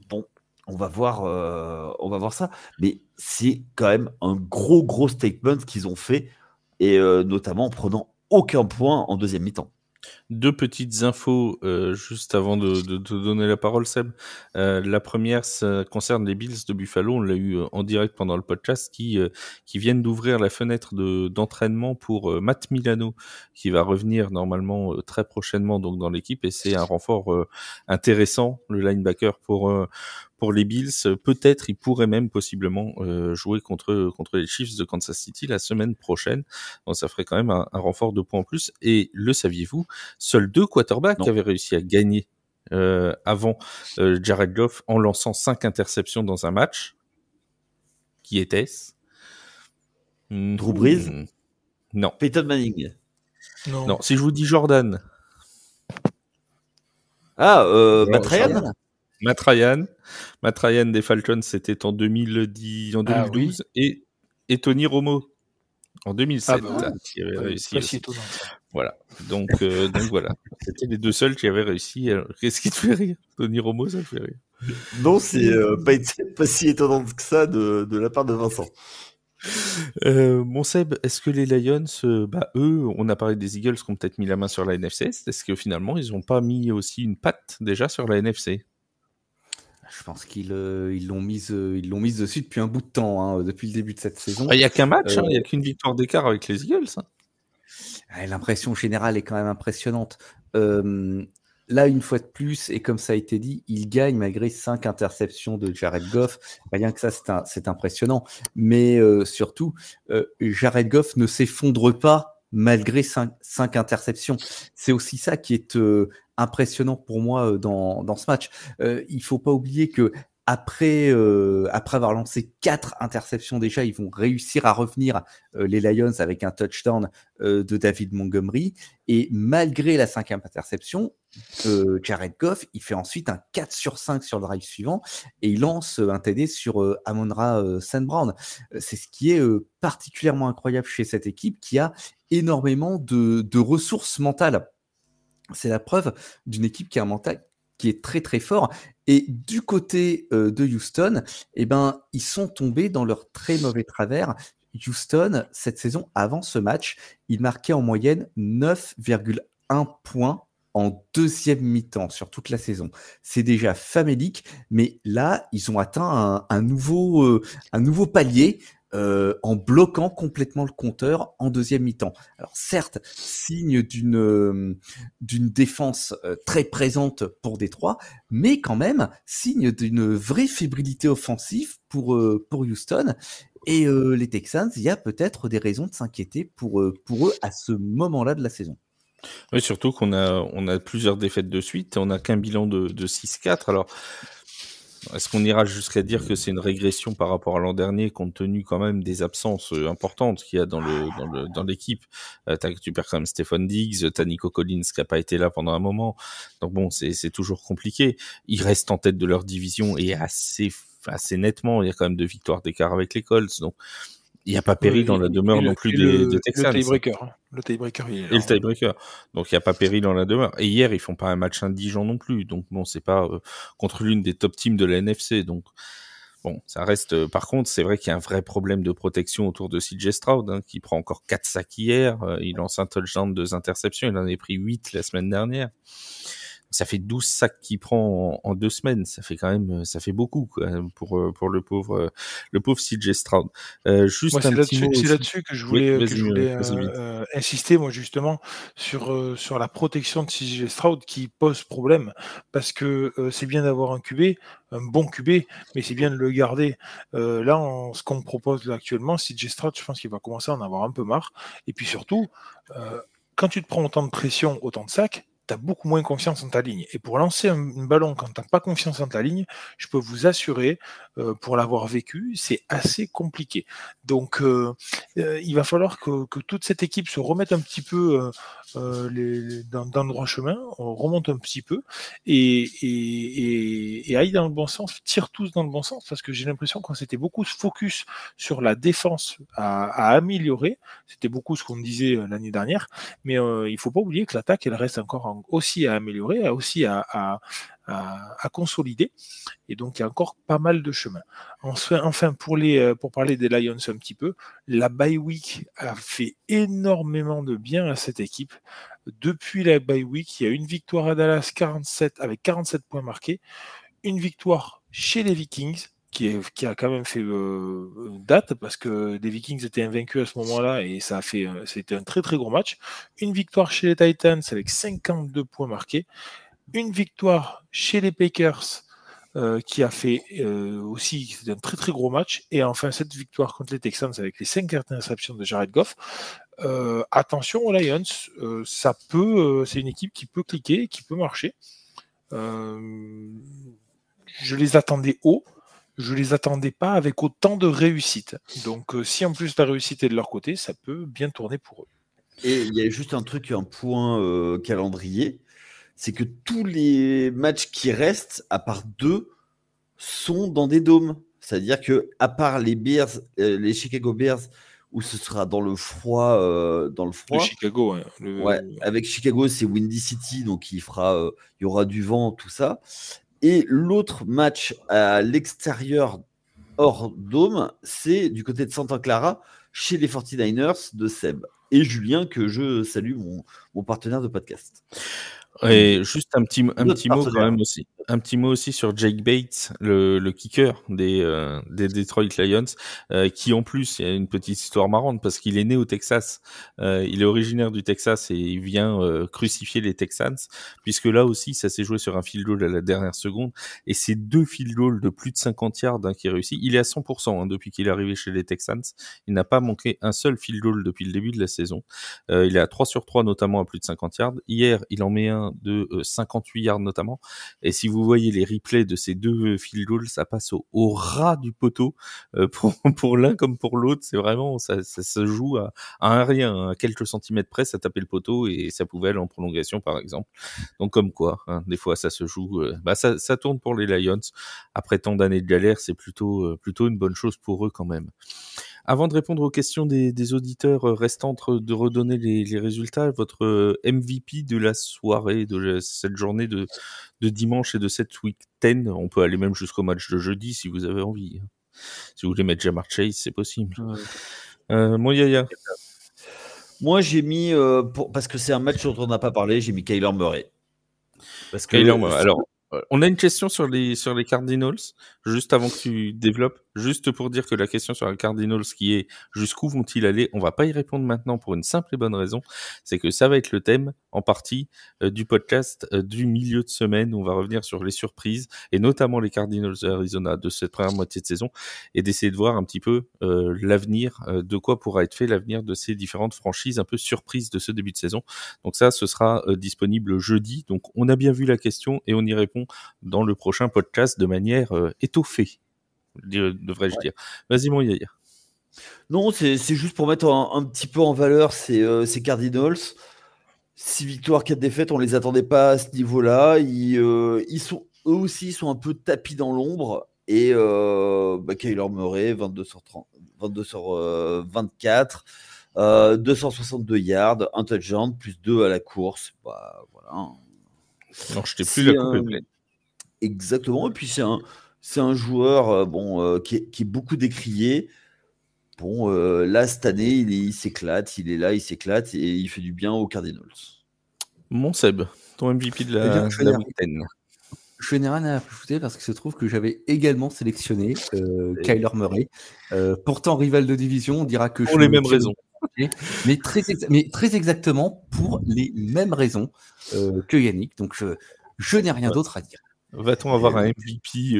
Speaker 4: bon, on va voir ça. Mais c'est quand même un gros statement qu'ils ont fait, et notamment en prenant aucun point en deuxième mi-temps.
Speaker 1: 2 petites infos juste avant de te donner la parole, Seb. La première, ça concerne les Bills de Buffalo. On l'a eu en direct pendant le podcast, qui viennent d'ouvrir la fenêtre d'entraînement pour Matt Milano, qui va revenir normalement très prochainement donc dans l'équipe, et c'est un renfort intéressant, le linebacker pour les Bills. Peut-être, il pourrait même possiblement jouer contre les Chiefs de Kansas City la semaine prochaine. Donc ça ferait quand même un renfort de points en plus. Et le saviez-vous, seuls 2 quarterbacks avaient réussi à gagner avant Jared Goff en lançant 5 interceptions dans un match. Qui était-ce?
Speaker 4: Drew Brees?
Speaker 1: Non.
Speaker 4: Peyton Manning?
Speaker 1: Non. Si je vous dis Jordan.
Speaker 4: Matt Ryan?
Speaker 1: Matt Ryan des Falcons, c'était en 2012, et Tony Romo en 2007 qui avait réussi aussi. Voilà. Donc voilà. C'était les 2 seuls qui avaient réussi. Alors, qu'est-ce qui te fait rire? Tony Romo, ça te fait rire?
Speaker 4: Non, c'est pas si étonnant que ça de la part de Vincent.
Speaker 1: Mon Seb, est-ce que les Lions, eux, on a parlé des Eagles qui ont peut-être mis la main sur la NFC, est-ce que finalement ils n'ont pas mis aussi une patte déjà sur la NFC?
Speaker 2: Je pense qu'ils l'ont mise dessus depuis un bout de temps, depuis le début de cette saison.
Speaker 1: Il n'y a qu'un match, il n'y a qu'une victoire d'écart avec les Eagles.
Speaker 2: L'impression générale est quand même impressionnante. Là, une fois de plus, et comme ça a été dit, il gagne malgré 5 interceptions de Jared Goff. Rien que ça, c'est impressionnant. Mais surtout, Jared Goff ne s'effondre pas malgré 5 interceptions. C'est aussi ça qui est impressionnant pour moi dans ce match. Il ne faut pas oublier que après avoir lancé 4 interceptions déjà, ils vont réussir à revenir, les Lions, avec un touchdown de David Montgomery. Et malgré la 5e interception, Jared Goff, il fait ensuite un 4 sur 5 sur le drive suivant et il lance un TD sur Amon-Ra St. Brown. C'est ce qui est particulièrement incroyable chez cette équipe qui a énormément de ressources mentales. C'est la preuve d'une équipe qui a un mental qui est très très fort. Et du côté de Houston, ils sont tombés dans leur très mauvais travers. Houston, cette saison, avant ce match, il marquait en moyenne 9,1 points en deuxième mi-temps sur toute la saison. C'est déjà famélique, mais là, ils ont atteint un nouveau palier en bloquant complètement le compteur en deuxième mi-temps. Alors certes, signe d'une défense très présente pour Détroit, mais quand même signe d'une vraie fébrilité offensive pour Houston. Et les Texans, il y a peut-être des raisons de s'inquiéter pour eux à ce moment-là de la saison.
Speaker 1: Oui, surtout qu'on a plusieurs défaites de suite, on n'a qu'un bilan de 6-4. Alors, est-ce qu'on ira jusqu'à dire que c'est une régression par rapport à l'an dernier, compte tenu quand même des absences importantes qu'il y a dans l'équipe? Tu perds quand même Stephon Diggs, t'as Nico Collins qui a pas été là pendant un moment. Donc bon, c'est toujours compliqué. Ils restent en tête de leur division et assez nettement. Il y a quand même 2 victoires d'écart avec les Colts. Donc, il n'y a pas péril dans la demeure non plus des Texans.
Speaker 3: Le tiebreaker, il est là.
Speaker 1: Et le tiebreaker. Donc, il n'y a pas péril dans la demeure. Et hier, ils font pas un match indigent non plus. Donc, bon, c'est pas contre l'une des top teams de la NFC. Donc, bon, ça reste... par contre, c'est vrai qu'il y a un vrai problème de protection autour de CJ Stroud, qui prend encore 4 sacs hier. Il lance un touchdown, 2 interceptions. Il en a pris 8 la semaine dernière. Ça fait 12 sacs qu'il prend en 2 semaines. Ça fait quand même, ça fait beaucoup, quoi, pour le pauvre CJ Stroud. Juste
Speaker 3: c'est là-dessus que je voulais, insister, moi, justement, sur la protection de CJ Stroud qui pose problème. Parce que c'est bien d'avoir un QB, un bon QB, mais c'est bien de le garder. Là, ce qu'on me propose là, actuellement, CJ Stroud, je pense qu'il va commencer à en avoir un peu marre. Et puis surtout, quand tu te prends autant de pression, autant de sacs, tu as beaucoup moins confiance en ta ligne. Et pour lancer un ballon quand tu n'as pas confiance en ta ligne, je peux vous assurer, pour l'avoir vécu, c'est assez compliqué. Donc, il va falloir que toute cette équipe se remette un petit peu dans le droit chemin, on remonte un petit peu et aille dans le bon sens, tire tous dans le bon sens, parce que j'ai l'impression qu'on s'était beaucoup focus sur la défense à améliorer. C'était beaucoup ce qu'on disait l'année dernière, mais il faut pas oublier que l'attaque, elle reste encore aussi à améliorer, aussi à consolider, et donc il y a encore pas mal de chemin. Enfin, pour parler des Lions un petit peu, la bye week a fait énormément de bien à cette équipe. Depuis la bye week, il y a une victoire à Dallas, 47 points marqués, une victoire chez les Vikings, qui a quand même fait date, parce que les Vikings étaient invaincus à ce moment-là, et c'était un très très gros match. Une victoire chez les Titans avec 52 points marqués, une victoire chez les Packers, qui a fait aussi, c'était un très très gros match, et enfin cette victoire contre les Texans avec les 5 interceptions de Jared Goff. Attention aux Lions, c'est une équipe qui peut cliquer, qui peut marcher. Je les attendais haut, je les attendais pas avec autant de réussite. Donc si en plus la réussite est de leur côté, ça peut bien tourner pour eux.
Speaker 4: Et il y a juste un point calendrier, c'est que tous les matchs qui restent, à part 2, sont dans des dômes. C'est-à-dire que, à part les Bears, les Chicago Bears, où ce sera dans le froid.
Speaker 3: Le Chicago,
Speaker 4: avec Chicago, c'est Windy City, donc il y aura du vent, tout ça. Et l'autre match à l'extérieur, hors dôme, c'est du côté de Santa Clara, chez les 49ers de Seb et Julien, que je salue, mon partenaire de podcast.
Speaker 1: Et juste un petit mot quand
Speaker 4: partenaire.
Speaker 1: même aussi. Un petit mot aussi sur Jake Bates, le kicker des Detroit Lions, qui en plus, il y a une petite histoire marrante parce qu'il est né au Texas. Il est originaire du Texas et il vient crucifier les Texans, puisque là aussi, ça s'est joué sur un field goal à la dernière seconde. Et c'est 2 field goals de plus de 50 yards qui réussit. Il est à 100% depuis qu'il est arrivé chez les Texans. Il n'a pas manqué un seul field goal depuis le début de la saison. Il est à 3 sur 3 notamment à plus de 50 yards. Hier, il en met un de 58 yards notamment. Et si vous voyez les replays de ces 2 field goals, ça passe au ras du poteau pour l'un comme pour l'autre. C'est vraiment, ça se joue à un rien, à quelques centimètres près, ça tapait le poteau et ça pouvait aller en prolongation par exemple. Donc comme quoi, hein, des fois ça se joue, ça tourne pour les Lions. Après tant d'années de galère, c'est plutôt une bonne chose pour eux quand même. Avant de répondre aux questions des auditeurs restant de redonner les résultats, votre MVP de la soirée, cette journée de dimanche et de cette week 10, on peut aller même jusqu'au match de jeudi si vous avez envie. Si vous voulez mettre Ja'Marr Chase, c'est possible. Mon Yaya.
Speaker 4: Moi, j'ai mis, parce que c'est un match dont on n'a pas parlé, j'ai mis Kyler Murray.
Speaker 1: Parce que Kyler Murray. Alors, on a une question sur les Cardinals, juste avant que tu développes, juste pour dire que la question sur les Cardinals qui est jusqu'où vont-ils aller, on va pas y répondre maintenant pour une simple et bonne raison, c'est que ça va être le thème en partie du podcast du milieu de semaine. On va revenir sur les surprises et notamment les Cardinals d'Arizona de cette première moitié de saison et d'essayer de voir un petit peu l'avenir, de quoi pourra être fait l'avenir de ces différentes franchises un peu surprises de ce début de saison. Donc ça, ce sera disponible jeudi. Donc on a bien vu la question et on y répond dans le prochain podcast de manière étoffée, devrais-je dire. Vas-y mon Yaya.
Speaker 4: Non, c'est juste pour mettre un petit peu en valeur ces Cardinals. 6 victoires, 4 défaites, on les attendait pas à ce niveau-là. Ils sont eux aussi, ils sont un peu tapis dans l'ombre. Et Kyler Murray, 22 sur 24, 262 yards, un touchdown, plus 2 à la course. Voilà.
Speaker 1: Non, je t'ai plus la coupe pleine.
Speaker 4: Exactement. Et puis c'est un joueur qui est beaucoup décrié. Bon, là cette année, il s'éclate, il est là, il s'éclate et il fait du bien aux Cardinals.
Speaker 1: Mon Seb, ton MVP de la week-end.
Speaker 2: Je n'ai rien à ajouter parce qu'il se trouve que j'avais également sélectionné Kyler Murray. Pourtant rival de division, on dira que
Speaker 1: pour les mêmes raisons.
Speaker 2: Mais très exactement pour les mêmes raisons que Yannick. Donc je n'ai rien d'autre à dire.
Speaker 1: Va-t-on avoir un MVP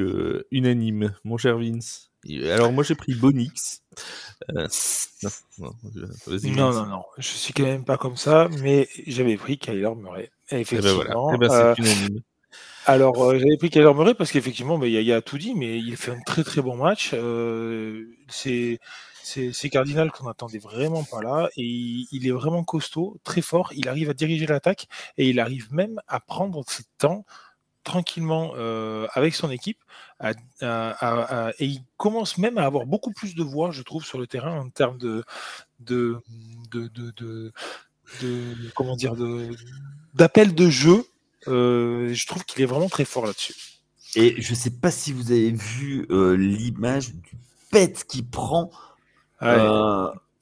Speaker 1: unanime, mon cher Vince? Alors moi j'ai pris Bonix.
Speaker 3: Non, je suis quand même pas comme ça, mais j'avais pris Kyler Murray. Effectivement.
Speaker 1: C'est unanime.
Speaker 3: Alors j'avais pris Kyler Murray parce qu'effectivement, Yaya a tout dit, mais il fait un très très bon match. C'est Cardinal qu'on n'attendait vraiment pas là, et il est vraiment costaud, très fort. Il arrive à diriger l'attaque et il arrive même à prendre ses temps tranquillement avec son équipe et il commence même à avoir beaucoup plus de voix, je trouve, sur le terrain en termes comment dire, d'appel de jeu. Je trouve qu'il est vraiment très fort là-dessus.
Speaker 4: Et je sais pas si vous avez vu l'image du pet qu'il prend.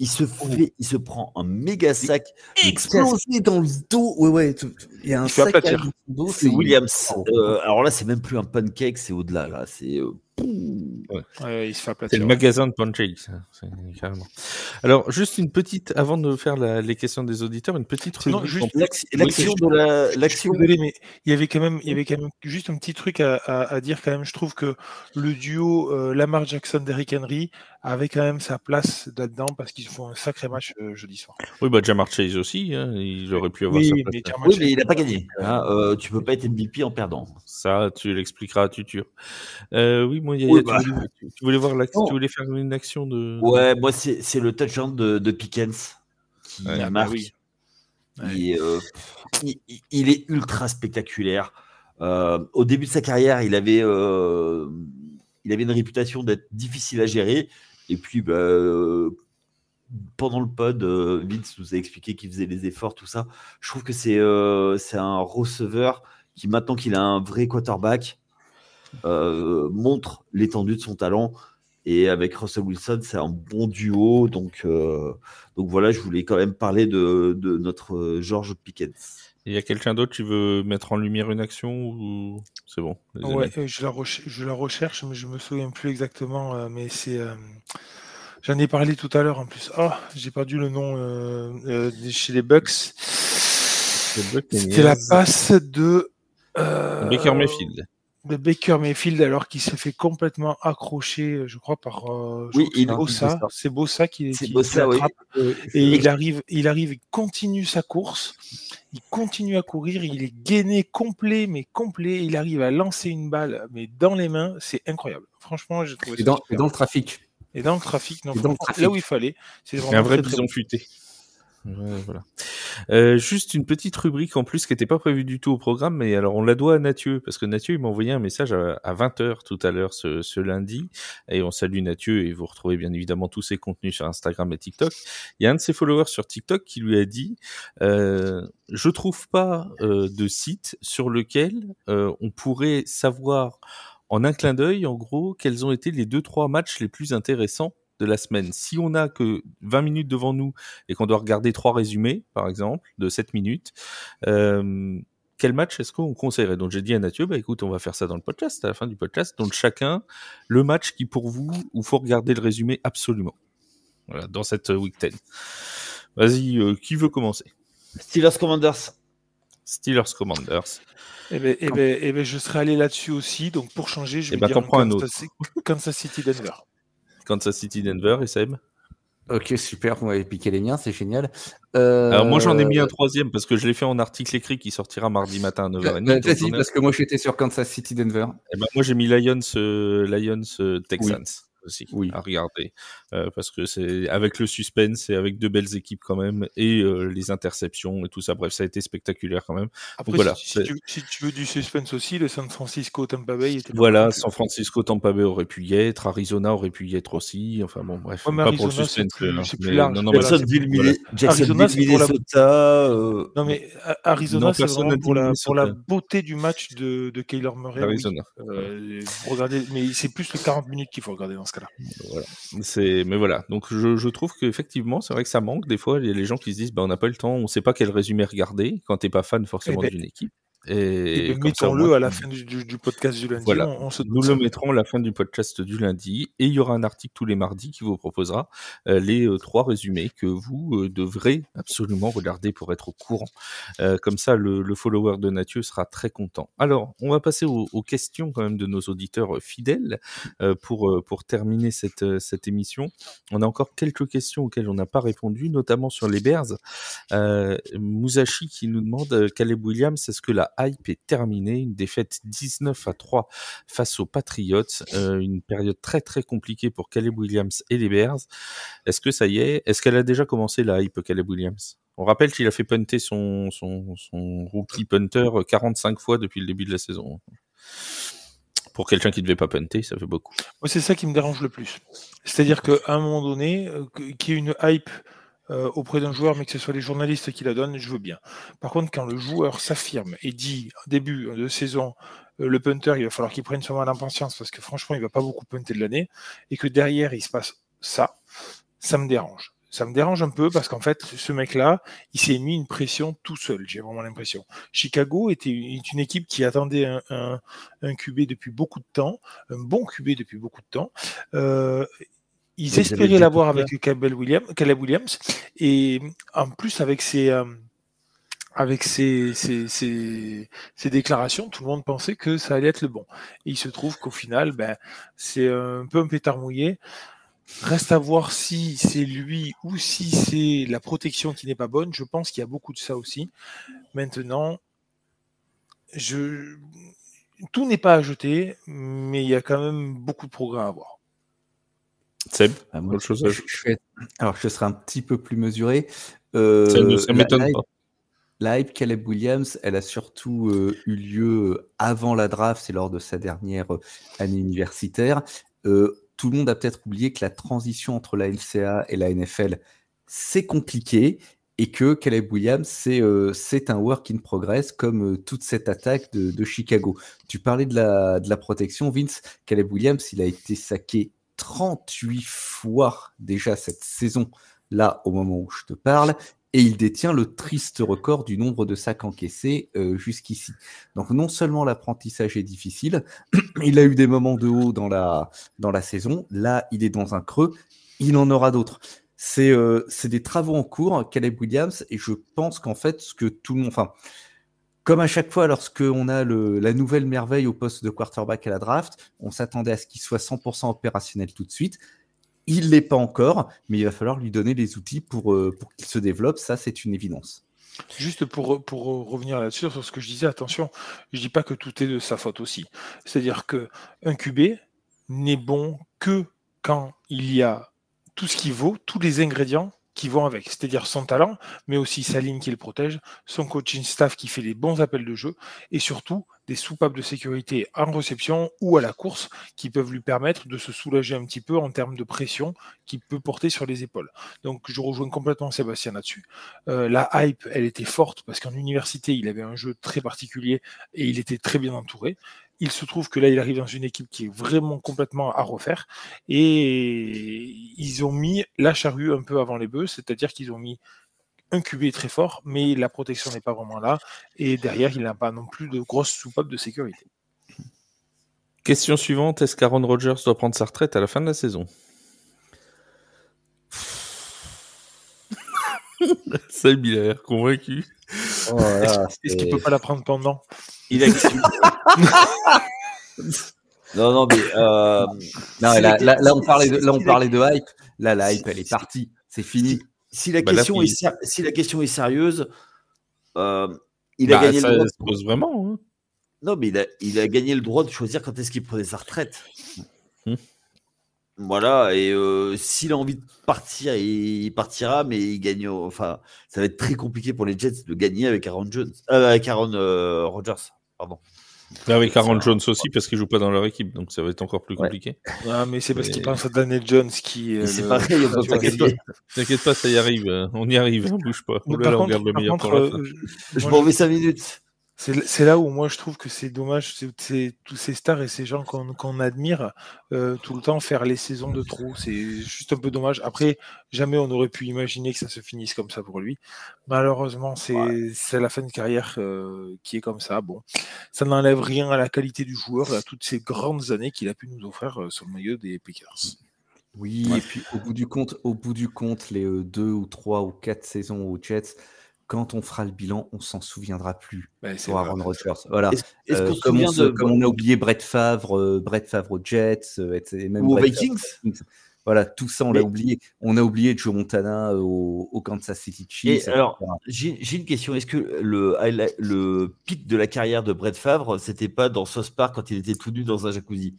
Speaker 4: Il se prend un méga sac
Speaker 2: explosé dans le dos. Ouais, il y a un sac à dos.
Speaker 4: C'est Williams. Alors là, c'est même plus un pancake, c'est au-delà. Là, c'est.
Speaker 3: Il se fait aplatir.
Speaker 1: C'est le magasin de pancakes, carrément. Alors, juste une petite, avant de faire les questions des auditeurs, une petite
Speaker 4: rubrique. L'action de l'action.
Speaker 3: Désolé, mais il y avait quand même juste un petit truc à dire quand même. Je trouve que le duo Lamar Jackson, Derrick Henry avait quand même sa place là-dedans parce qu'ils font un sacré match jeudi soir.
Speaker 1: Oui, Ja'Marr Chase aussi, hein, il aurait pu avoir sa place.
Speaker 4: Mais il n'a pas gagné. Tu peux pas être MVP en perdant.
Speaker 1: Ça, tu l'expliqueras à Tutur. Oui, moi, tu voulais voir l'action, tu voulais faire une action de.
Speaker 4: Ouais, moi c'est le touchdown de Pickens qui marque. Il est ultra spectaculaire. Au début de sa carrière, il avait une réputation d'être difficile à gérer. Et puis, pendant le pod, Vince nous a expliqué qu'il faisait les efforts, tout ça. Je trouve que c'est un receveur qui, maintenant qu'il a un vrai quarterback, montre l'étendue de son talent. Et avec Russell Wilson, c'est un bon duo. Donc voilà, je voulais quand même parler de notre George Pickens.
Speaker 1: Il y a quelqu'un d'autre qui veut mettre en lumière une action ou c'est bon?
Speaker 3: Ouais, je la recherche, mais je me souviens plus exactement. Mais c'est, j'en ai parlé tout à l'heure en plus. Oh, j'ai perdu le nom chez les Bucks. C'était la passe de
Speaker 1: Baker Mayfield.
Speaker 3: De Baker Mayfield, alors qu'il s'est fait complètement accrocher, je crois, par Bosa. C'est Bosa qui l'attrape. Oui. Et il arrive, il continue sa course. Il continue à courir, il est gainé complet, il arrive à lancer une balle, mais dans les mains, c'est incroyable. Franchement, j'ai trouvé ça super.
Speaker 2: Dans le trafic.
Speaker 3: Et dans le trafic, là où il fallait. C'est vraiment
Speaker 1: un vrai bison futé. Ouais, voilà. Juste une petite rubrique en plus qui n'était pas prévue du tout au programme, mais alors on la doit à Nathieu, parce que Nathieu il m'a envoyé un message à 20h tout à l'heure ce lundi, et on salue Nathieu, et vous retrouvez bien évidemment tous ses contenus sur Instagram et TikTok. Il y a un de ses followers sur TikTok qui lui a dit je trouve pas de site sur lequel on pourrait savoir en un clin d'œil, en gros, quels ont été les 2-3 matchs les plus intéressants de la semaine. Si on n'a que 20 minutes devant nous et qu'on doit regarder 3 résumés, par exemple, de 7 minutes, quel match est-ce qu'on conseillerait? Donc j'ai dit à Nathieu, écoute, on va faire ça dans le podcast, à la fin du podcast. Donc chacun, le match qui pour vous, où faut regarder le résumé absolument. Voilà, dans cette Week 10. Vas-y, qui veut commencer?
Speaker 4: Steelers Commanders.
Speaker 3: Eh ben, je serais allé là-dessus aussi. Donc pour changer, je vais dire Kansas City Denver.
Speaker 1: Kansas City Denver et Seb.
Speaker 2: Ok, super, vous m'avez piqué les miens, c'est génial.
Speaker 1: Alors moi j'en ai mis un troisième parce que je l'ai fait en article écrit qui sortira mardi matin à 9h30.
Speaker 2: Vas-y, parce que moi j'étais sur Kansas City Denver.
Speaker 1: Moi j'ai mis Lions Texans. Oui. Aussi à regarder parce que c'est avec le suspense et avec 2 belles équipes quand même et les interceptions et tout ça, bref ça a été spectaculaire quand même.
Speaker 3: Après, voilà, si tu veux du suspense aussi, le San Francisco Tampa Bay était
Speaker 1: San Francisco Tampa Bay aurait pu y être, Arizona aurait pu y être aussi, enfin bon bref,
Speaker 3: pas
Speaker 1: Arizona,
Speaker 3: pour le suspense, c'est plus large.
Speaker 4: Jacksonville, Minnesota.
Speaker 3: Non mais Arizona c'est vraiment pour la beauté du match de Kyler Murray.
Speaker 1: Arizona.
Speaker 3: Regardez, mais c'est plus les 40 minutes qu'il faut regarder dans ce cas-là.
Speaker 1: Voilà. Mais voilà, donc je trouve qu'effectivement c'est vrai que ça manque des fois, il y a les gens qui se disent on n'a pas le temps, on sait pas quel résumé regarder quand t'es pas fan forcément d'une équipe. Et
Speaker 3: mettons-le à la fin du podcast du lundi.
Speaker 1: Voilà. Nous le mettrons à la fin du podcast du lundi et il y aura un article tous les mardis qui vous proposera les 3 résumés que vous devrez absolument regarder pour être au courant. Comme ça, le follower de Nathieu sera très content. Alors, on va passer aux questions quand même de nos auditeurs fidèles pour terminer cette émission. On a encore quelques questions auxquelles on n'a pas répondu, notamment sur les Bears. Musashi qui nous demande Caleb Williams, est-ce que la hype est terminée? Une défaite 19-3 face aux Patriots, une période très très compliquée pour Caleb Williams et les Bears. Est-ce que ça y est? Est-ce qu'elle a déjà commencé la hype Caleb Williams? On rappelle qu'il a fait punter son rookie punter 45 fois depuis le début de la saison. Pour quelqu'un qui ne devait pas punter, ça fait beaucoup.
Speaker 3: Moi, c'est ça qui me dérange le plus. C'est-à-dire qu'à un moment donné, qu'il y ait une hype auprès d'un joueur, mais que ce soit les journalistes qui la donnent, je veux bien. Par contre, quand le joueur s'affirme et dit en début de saison, le punter, il va falloir qu'il prenne son mal en patience parce que franchement, il va pas beaucoup punter de l'année, et que derrière, il se passe ça me dérange. Ça me dérange un peu parce qu'en fait, ce mec-là, il s'est mis une pression tout seul, j'ai vraiment l'impression. Chicago est une équipe qui attendait un QB depuis beaucoup de temps, un bon QB depuis beaucoup de temps. Ils espéraient l'avoir avec Caleb Williams, et en plus avec ses déclarations, tout le monde pensait que ça allait être le bon. Et il se trouve qu'au final, c'est un peu un pétard mouillé. Reste à voir si c'est lui ou si c'est la protection qui n'est pas bonne. Je pense qu'il y a beaucoup de ça aussi. Maintenant, tout n'est pas à jeter, mais il y a quand même beaucoup de progrès à avoir.
Speaker 1: Seb,
Speaker 2: je serai un petit peu plus mesuré.
Speaker 1: Ça m'étonne pas.
Speaker 2: La hype Caleb Williams, elle a surtout eu lieu avant la draft, c'est lors de sa dernière année universitaire. Tout le monde a peut-être oublié que la transition entre la NCAA et la NFL, c'est compliqué, et que Caleb Williams, c'est un work in progress, comme toute cette attaque de Chicago. Tu parlais de la protection, Vince. Caleb Williams, il a été saqué 38 fois déjà cette saison, là, au moment où je te parle, et il détient le triste record du nombre de sacs encaissés jusqu'ici. Donc non seulement l'apprentissage est difficile, il a eu des moments de haut dans la saison, là il est dans un creux, il en aura d'autres. C'est des travaux en cours, Caleb Williams, et je pense qu'en fait, ce que tout le monde... Enfin, comme à chaque fois, lorsqu'on a la nouvelle merveille au poste de quarterback à la draft, on s'attendait à ce qu'il soit 100% opérationnel tout de suite. Il ne l'est pas encore, mais il va falloir lui donner les outils pour qu'il se développe. Ça, c'est une évidence.
Speaker 3: Juste pour revenir là-dessus, sur ce que je disais, attention, je ne dis pas que tout est de sa faute aussi. C'est-à-dire qu'un QB n'est bon que quand il y a tout ce qui vaut, tous les ingrédients qui vont avec, c'est-à-dire son talent, mais aussi sa ligne qui le protège, son coaching staff qui fait les bons appels de jeu, et surtout des soupapes de sécurité en réception ou à la course qui peuvent lui permettre de se soulager un petit peu en termes de pression qu'il peut porter sur les épaules. Donc je rejoins complètement Sébastien là-dessus. La hype, elle était forte parce qu'en université, il avait un jeu très particulier et il était très bien entouré. Il se trouve que là, il arrive dans une équipe qui est vraiment complètement à refaire. Et ils ont mis la charrue un peu avant les bœufs, c'est-à-dire qu'ils ont mis un QB très fort, mais la protection n'est pas vraiment là. Et derrière, il n'a pas non plus de grosses soupapes de sécurité.
Speaker 1: Question suivante, est-ce qu'Aaron Rodgers doit prendre sa retraite à la fin de la saison? Sam, il a l'air convaincu.
Speaker 2: Oh là,
Speaker 3: est-ce qu'il ne peut pas la prendre pendant?
Speaker 4: Il a non, mais
Speaker 2: là, on parlait de hype. Là, la hype, elle est partie. C'est fini.
Speaker 4: Si la question est sérieuse, il a gagné
Speaker 1: ça
Speaker 4: le droit.
Speaker 1: Se pose vraiment. Hein.
Speaker 4: Non, mais il a gagné le droit de choisir quand est-ce qu'il prenait sa retraite. Voilà, et s'il a envie de partir, il partira, mais il gagne. Enfin, ça va être très compliqué pour les Jets de gagner avec Aaron Rodgers. Pardon.
Speaker 1: Avec Aaron Jones aussi, parce qu'ils ne jouent pas dans leur équipe, donc ça va être encore plus compliqué.
Speaker 3: Ah, mais c'est parce qu'il pense à Daniel Jones qui.
Speaker 4: C'est pareil,
Speaker 1: t'inquiète pas, ça y arrive. On y arrive, on bouge pas.
Speaker 3: On
Speaker 1: regarde le meilleur pour la fin.
Speaker 4: Je m'en vais 5 minutes.
Speaker 3: C'est là où moi je trouve que c'est dommage, c'est tous ces stars et ces gens qu'on admire tout le temps faire les saisons de trop. C'est juste un peu dommage. Après, jamais on aurait pu imaginer que ça se finisse comme ça pour lui. Malheureusement, c'est la fin de carrière qui est comme ça. Bon, ça n'enlève rien à la qualité du joueur et à toutes ces grandes années qu'il a pu nous offrir sur le maillot des Packers.
Speaker 2: Oui, et puis au bout du compte, les 2 ou 3 ou 4 saisons aux Jets, quand on fera le bilan, on s'en souviendra plus pour Aaron Rodgers. Voilà. Comme on a oublié Brett Favre aux Jets, et même
Speaker 4: ou aux Vikings.
Speaker 2: Voilà, tout ça, on l'a oublié. On a oublié Joe Montana au Kansas City Chiefs.
Speaker 4: Et alors, j'ai une question. Est-ce que le pic de la carrière de Brett Favre, c'était pas dans South Park quand il était tout nu dans un jacuzzi?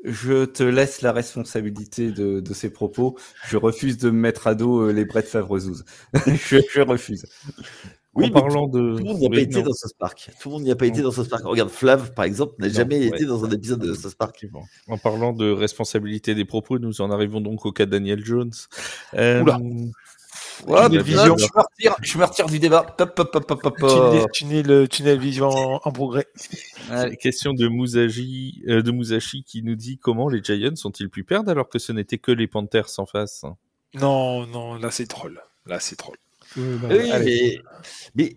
Speaker 2: Je te laisse la responsabilité de ces propos. Je refuse de me mettre à dos les Brett Favre-zouz. je refuse.
Speaker 4: Oui, tout le monde n'y a pas été dans South Park. Tout le monde n'y a pas été dans South Park. Regarde, Flav, par exemple, n'a jamais été dans un épisode de South Park.
Speaker 1: En parlant de responsabilité des propos, nous en arrivons donc au cas de Daniel Jones.
Speaker 3: Oula.
Speaker 2: Vision. Je me retire du débat.
Speaker 3: Tunnel Vision en progrès.
Speaker 1: Question de Musashi qui nous dit comment les Giants ont-ils pu perdre alors que ce n'était que les Panthers en face?
Speaker 3: Non, là c'est troll.
Speaker 4: Mais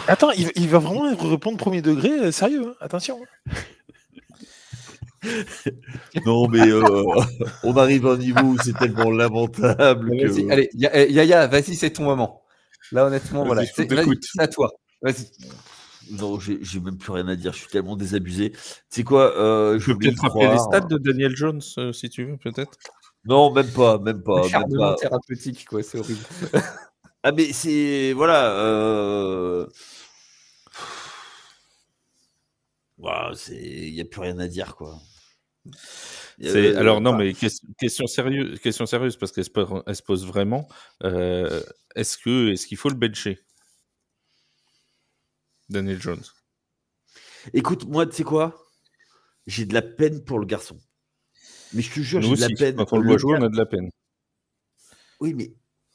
Speaker 3: attends, il va vraiment répondre premier degré, sérieux, hein, attention.
Speaker 4: Non, mais on arrive à un niveau où c'est tellement lamentable.
Speaker 2: Allez, Yaya, vas-y, c'est ton moment. Là, honnêtement, voilà. C'est à toi. Vas-y.
Speaker 4: Non, j'ai même plus rien à dire. Je suis tellement désabusé. C'est quoi
Speaker 1: je peux peut-être rappeler les stats de Daniel Jones, si tu veux, peut-être.
Speaker 4: Non, même pas.
Speaker 2: Acharnement thérapeutique, quoi. C'est horrible.
Speaker 4: Ah, mais c'est voilà. Il n'y a plus rien à dire, quoi.
Speaker 1: Alors non, mais question sérieuse parce qu'elle se pose vraiment. Est-ce qu'il faut le bencher, Daniel Jones?
Speaker 4: Écoute, moi, tu sais quoi? J'ai de la peine pour le garçon. Mais je te jure, j'ai de la peine.
Speaker 1: Quand on le voit jouer, on a de la peine.
Speaker 4: Oui, mais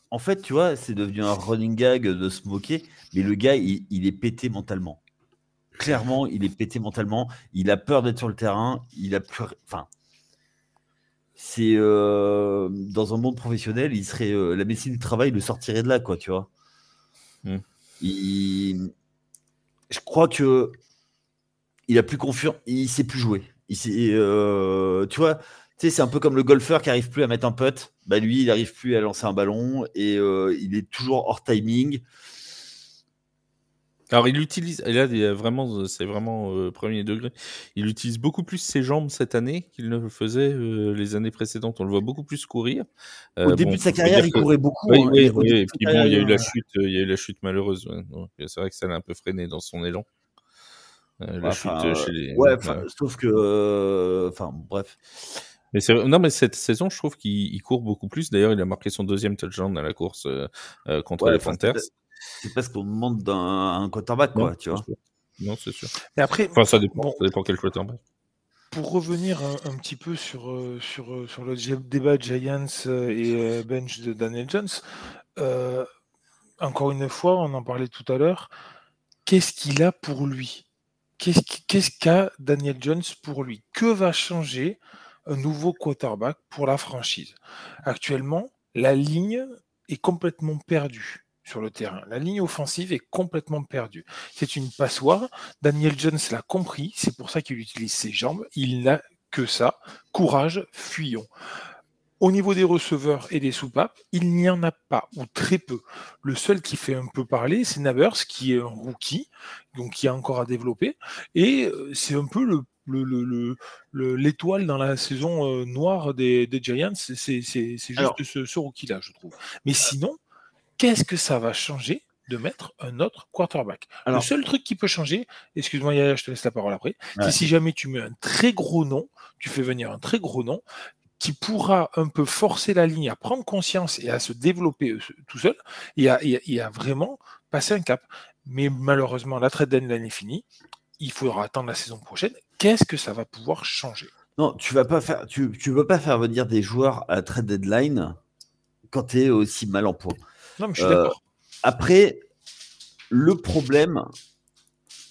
Speaker 4: en fait, tu vois, c'est devenu un running gag de se moquer. Mais le gars, il est pété mentalement. clairement, il est pété mentalement. Il a peur d'être sur le terrain. Il a peur. Enfin, c'est dans un monde professionnel, il serait la médecine du travail le sortirait de là, quoi, tu vois. Je crois que il a plus confiance. Il sait plus jouer. Tu vois. Tu sais, c'est un peu comme le golfeur qui n'arrive plus à mettre un putt. Bah lui, il n'arrive plus à lancer un ballon et il est toujours hors timing.
Speaker 1: Alors, il utilise, et là, c'est vraiment premier degré. Il utilise beaucoup plus ses jambes cette année qu'il ne le faisait les années précédentes. On le voit beaucoup plus courir.
Speaker 4: Au début de sa carrière, il courait beaucoup.
Speaker 1: Oui,
Speaker 4: hein.
Speaker 1: oui,
Speaker 4: Au
Speaker 1: oui.
Speaker 4: début
Speaker 1: Et
Speaker 4: de sa
Speaker 1: puis
Speaker 4: carrière,
Speaker 1: bon, il y a eu la chute malheureuse. Ouais. Donc, c'est vrai que ça l'a un peu freiné dans son élan. La chute chez les.
Speaker 4: Ouais, sauf que. Bref.
Speaker 1: Mais non, mais cette saison, je trouve qu'il court beaucoup plus. D'ailleurs, il a marqué son 2e touchdown à la course contre les Panthers.
Speaker 4: C'est pas ce qu'on demande d'un quarterback, quoi, tu vois.
Speaker 1: Non, c'est sûr.
Speaker 3: Et après,
Speaker 1: enfin, ça dépend quel quarterback.
Speaker 3: Pour revenir un petit peu sur le débat Giants et bench de Daniel Jones, encore une fois, on en parlait tout à l'heure, qu'est-ce qu'il a pour lui ? Qu'est-ce qu'a Daniel Jones pour lui ? Que va changer un nouveau quarterback pour la franchise ? Actuellement, la ligne est complètement perdue sur le terrain. La ligne offensive est complètement perdue. C'est une passoire. Daniel Jones l'a compris. C'est pour ça qu'il utilise ses jambes. Il n'a que ça. Courage, fuyons. Au niveau des receveurs et des soupapes, il n'y en a pas, ou très peu. Le seul qui fait un peu parler, c'est Nabers, qui est un rookie, donc qui a encore à développer. Et c'est un peu l'étoile dans la saison noire des Giants. C'est juste ce rookie-là, je trouve. Mais sinon, qu'est-ce que ça va changer de mettre un autre quarterback ? Le seul truc qui peut changer, excuse-moi Yaya, je te laisse la parole après, c'est si jamais tu mets un très gros nom, tu fais venir un très gros nom, qui pourra un peu forcer la ligne à prendre conscience et à se développer tout seul et à vraiment passer un cap. Mais malheureusement, la trade deadline est finie. Il faudra attendre la saison prochaine. Qu'est-ce que ça va pouvoir changer ?
Speaker 4: Non, tu veux pas faire venir des joueurs à trade deadline quand tu es aussi mal en point.
Speaker 3: Non, mais je suis d'accord.
Speaker 4: Après, le problème,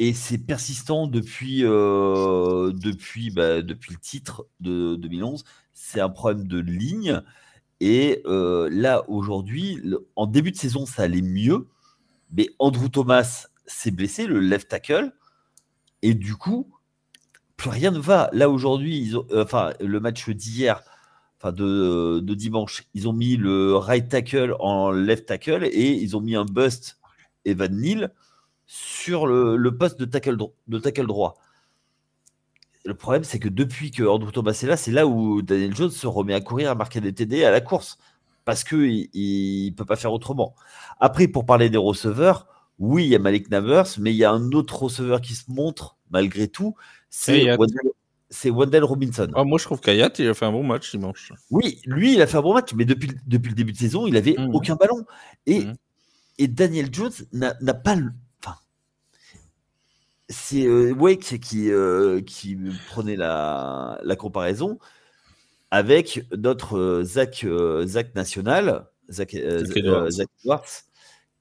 Speaker 4: et c'est persistant depuis le titre de 2011, c'est un problème de ligne. Et là, aujourd'hui, en début de saison, ça allait mieux. Mais Andrew Thomas s'est blessé, le left tackle. Et du coup, plus rien ne va. Là, aujourd'hui, le match d'hier, de dimanche, ils ont mis le right tackle en left tackle et ils ont mis un bust Evan Neal sur le poste de tackle droit. Le problème, c'est que depuis que Andrew Thomas est là, c'est là où Daniel Jones se remet à courir, à marquer des TD à la course. Parce qu'il ne peut pas faire autrement. Après, pour parler des receveurs, oui, il y a Malik Nabers, mais il y a un autre receveur qui se montre, malgré tout, c'est Wendell Robinson.
Speaker 1: Moi, je trouve qu'Ayat, il a fait un bon match dimanche.
Speaker 4: Oui, lui, il a fait un bon match, mais depuis le début de saison, il n'avait aucun ballon. Et Daniel Jones n'a pas le... C'est Wake qui prenait la comparaison avec notre Zach National, Zach Edwards,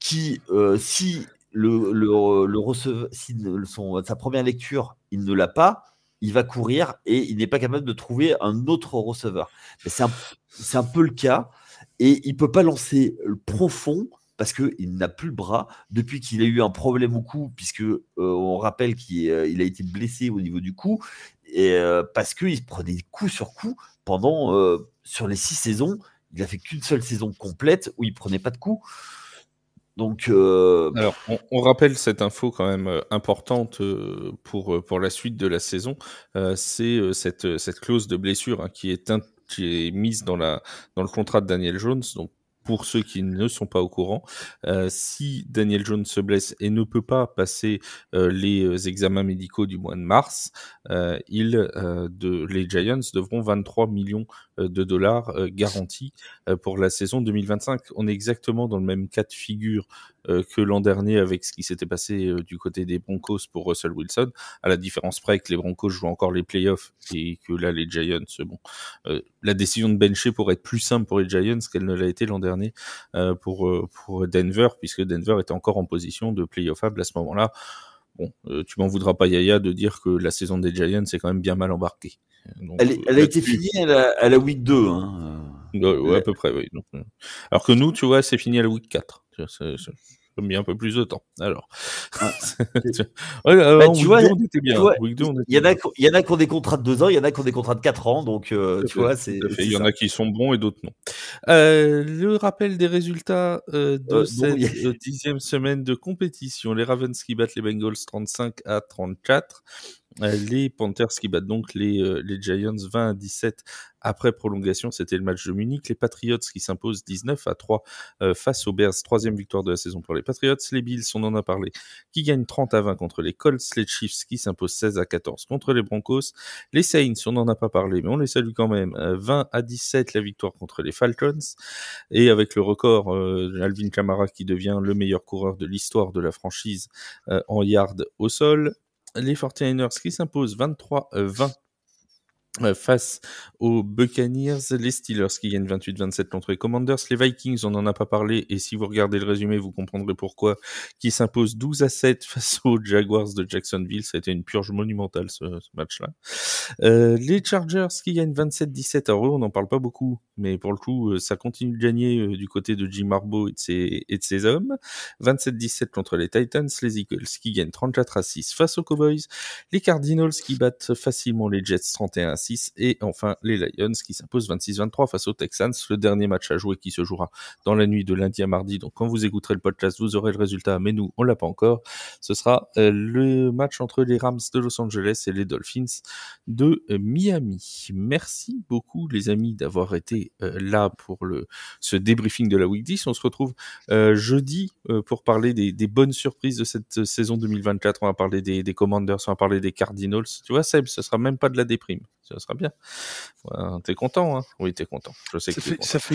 Speaker 4: qui, si le receveur, si sa première lecture, il ne l'a pas, il va courir et il n'est pas capable de trouver un autre receveur. Mais c'est un peu le cas et il ne peut pas lancer profond parce qu'il n'a plus le bras depuis qu'il a eu un problème au cou, puisque on rappelle qu'il a été blessé au niveau du cou, et parce qu'il se prenait coup sur coup pendant, sur les 6 saisons, il n'a fait qu'une seule saison complète où il ne prenait pas de coups. Donc,
Speaker 1: alors, on rappelle cette info quand même importante pour la suite de la saison, c'est cette clause de blessure qui est mise dans le contrat de Daniel Jones. Donc, pour ceux qui ne sont pas au courant, si Daniel Jones se blesse et ne peut pas passer les examens médicaux du mois de mars, les Giants devront 23 millions de dollars garantis pour la saison 2025. On est exactement dans le même cas de figure que l'an dernier avec ce qui s'était passé du côté des Broncos pour Russell Wilson, à la différence près que les Broncos jouent encore les playoffs et que là les Giants, la décision de bencher pourrait être plus simple pour les Giants qu'elle ne l'a été l'an dernier pour Denver, puisque Denver était encore en position de playoffable à ce moment-là. bon, tu m'en voudras pas, Yaya, de dire que la saison des Giants est quand même bien mal embarquée. Donc,
Speaker 4: elle a été finie à la week 2.
Speaker 1: Ouais, à peu près, oui. Donc, alors que nous, tu vois, c'est fini à la week 4. C'est mis un peu plus de temps. Alors,
Speaker 4: tu vois,
Speaker 1: on était bien.
Speaker 4: Il y en a qui ont des contrats de 2 ans, il y en a qui ont des contrats de 4 ans, donc tu vois, c'est.
Speaker 1: Il y en a qui sont bons et d'autres non. Le rappel des résultats de cette 10e semaine de compétition. Les Ravens qui battent les Bengals 35-34. Les Panthers qui battent donc les Giants 20-17 après prolongation, c'était le match de Munich. Les Patriots qui s'imposent 19-3 face aux Bears, 3e victoire de la saison pour les Patriots. Les Bills, on en a parlé, qui gagnent 30-20 contre les Colts. Les Chiefs qui s'imposent 16-14 contre les Broncos. Les Saints, on n'en a pas parlé, mais on les salue quand même. 20-17 la victoire contre les Falcons. Et avec le record, Alvin Kamara qui devient le meilleur coureur de l'histoire de la franchise en yards au sol. Les 49ers qui s'imposent 23-20 face aux Buccaneers, les Steelers qui gagnent 28-27 contre les Commanders, les Vikings, on n'en a pas parlé, et si vous regardez le résumé, vous comprendrez pourquoi, qui s'imposent 12-7 face aux Jaguars de Jacksonville. Ça a été une purge monumentale ce match-là. Les Chargers qui gagnent 27-17, alors eux, on n'en parle pas beaucoup, mais pour le coup, ça continue de gagner du côté de Jim Harbaugh et de ses hommes. 27-17 contre les Titans, les Eagles qui gagnent 34-6 face aux Cowboys, les Cardinals qui battent facilement les Jets 31-6, et enfin les Lions qui s'imposent 26-23 face aux Texans. Le dernier match à jouer qui se jouera dans la nuit de lundi à mardi, donc quand vous écouterez le podcast, vous aurez le résultat, mais nous, on l'a pas encore. Ce sera le match entre les Rams de Los Angeles et les Dolphins de Miami. Merci beaucoup les amis d'avoir été là pour ce débriefing de la Week 10. On se retrouve jeudi pour parler des bonnes surprises de cette saison 2024. On va parler des Commanders, on va parler des Cardinals. Tu vois Seb, ce sera même pas de la déprime. Ça sera bien. Ouais, t'es content, hein? Oui, t'es content. Je sais que
Speaker 3: ça fait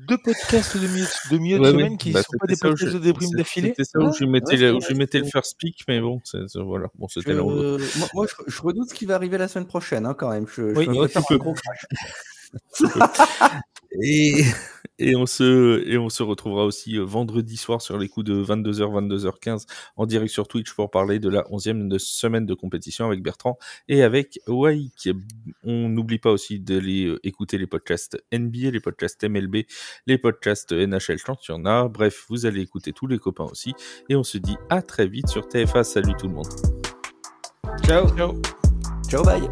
Speaker 3: deux podcasts de milieu de semaine qui ne sont pas des podcasts de déprime d'affilée.
Speaker 1: C'était ça où je mettais le first pick, mais bon, voilà. Bon, c'était là.
Speaker 2: Moi, je redoute ce qui va arriver la semaine prochaine, hein, quand même. Je
Speaker 1: tu peux. Et on se retrouvera aussi vendredi soir sur les coups de 22h, 22h15 en direct sur Twitch pour parler de la 11e semaine de compétition avec Bertrand et avec Waik. On n'oublie pas aussi d'aller écouter les podcasts NBA, les podcasts MLB, les podcasts NHL quand il y en a. Bref, vous allez écouter tous les copains aussi. Et on se dit à très vite sur TFA. Salut tout le monde.
Speaker 2: Ciao. Ciao, bye.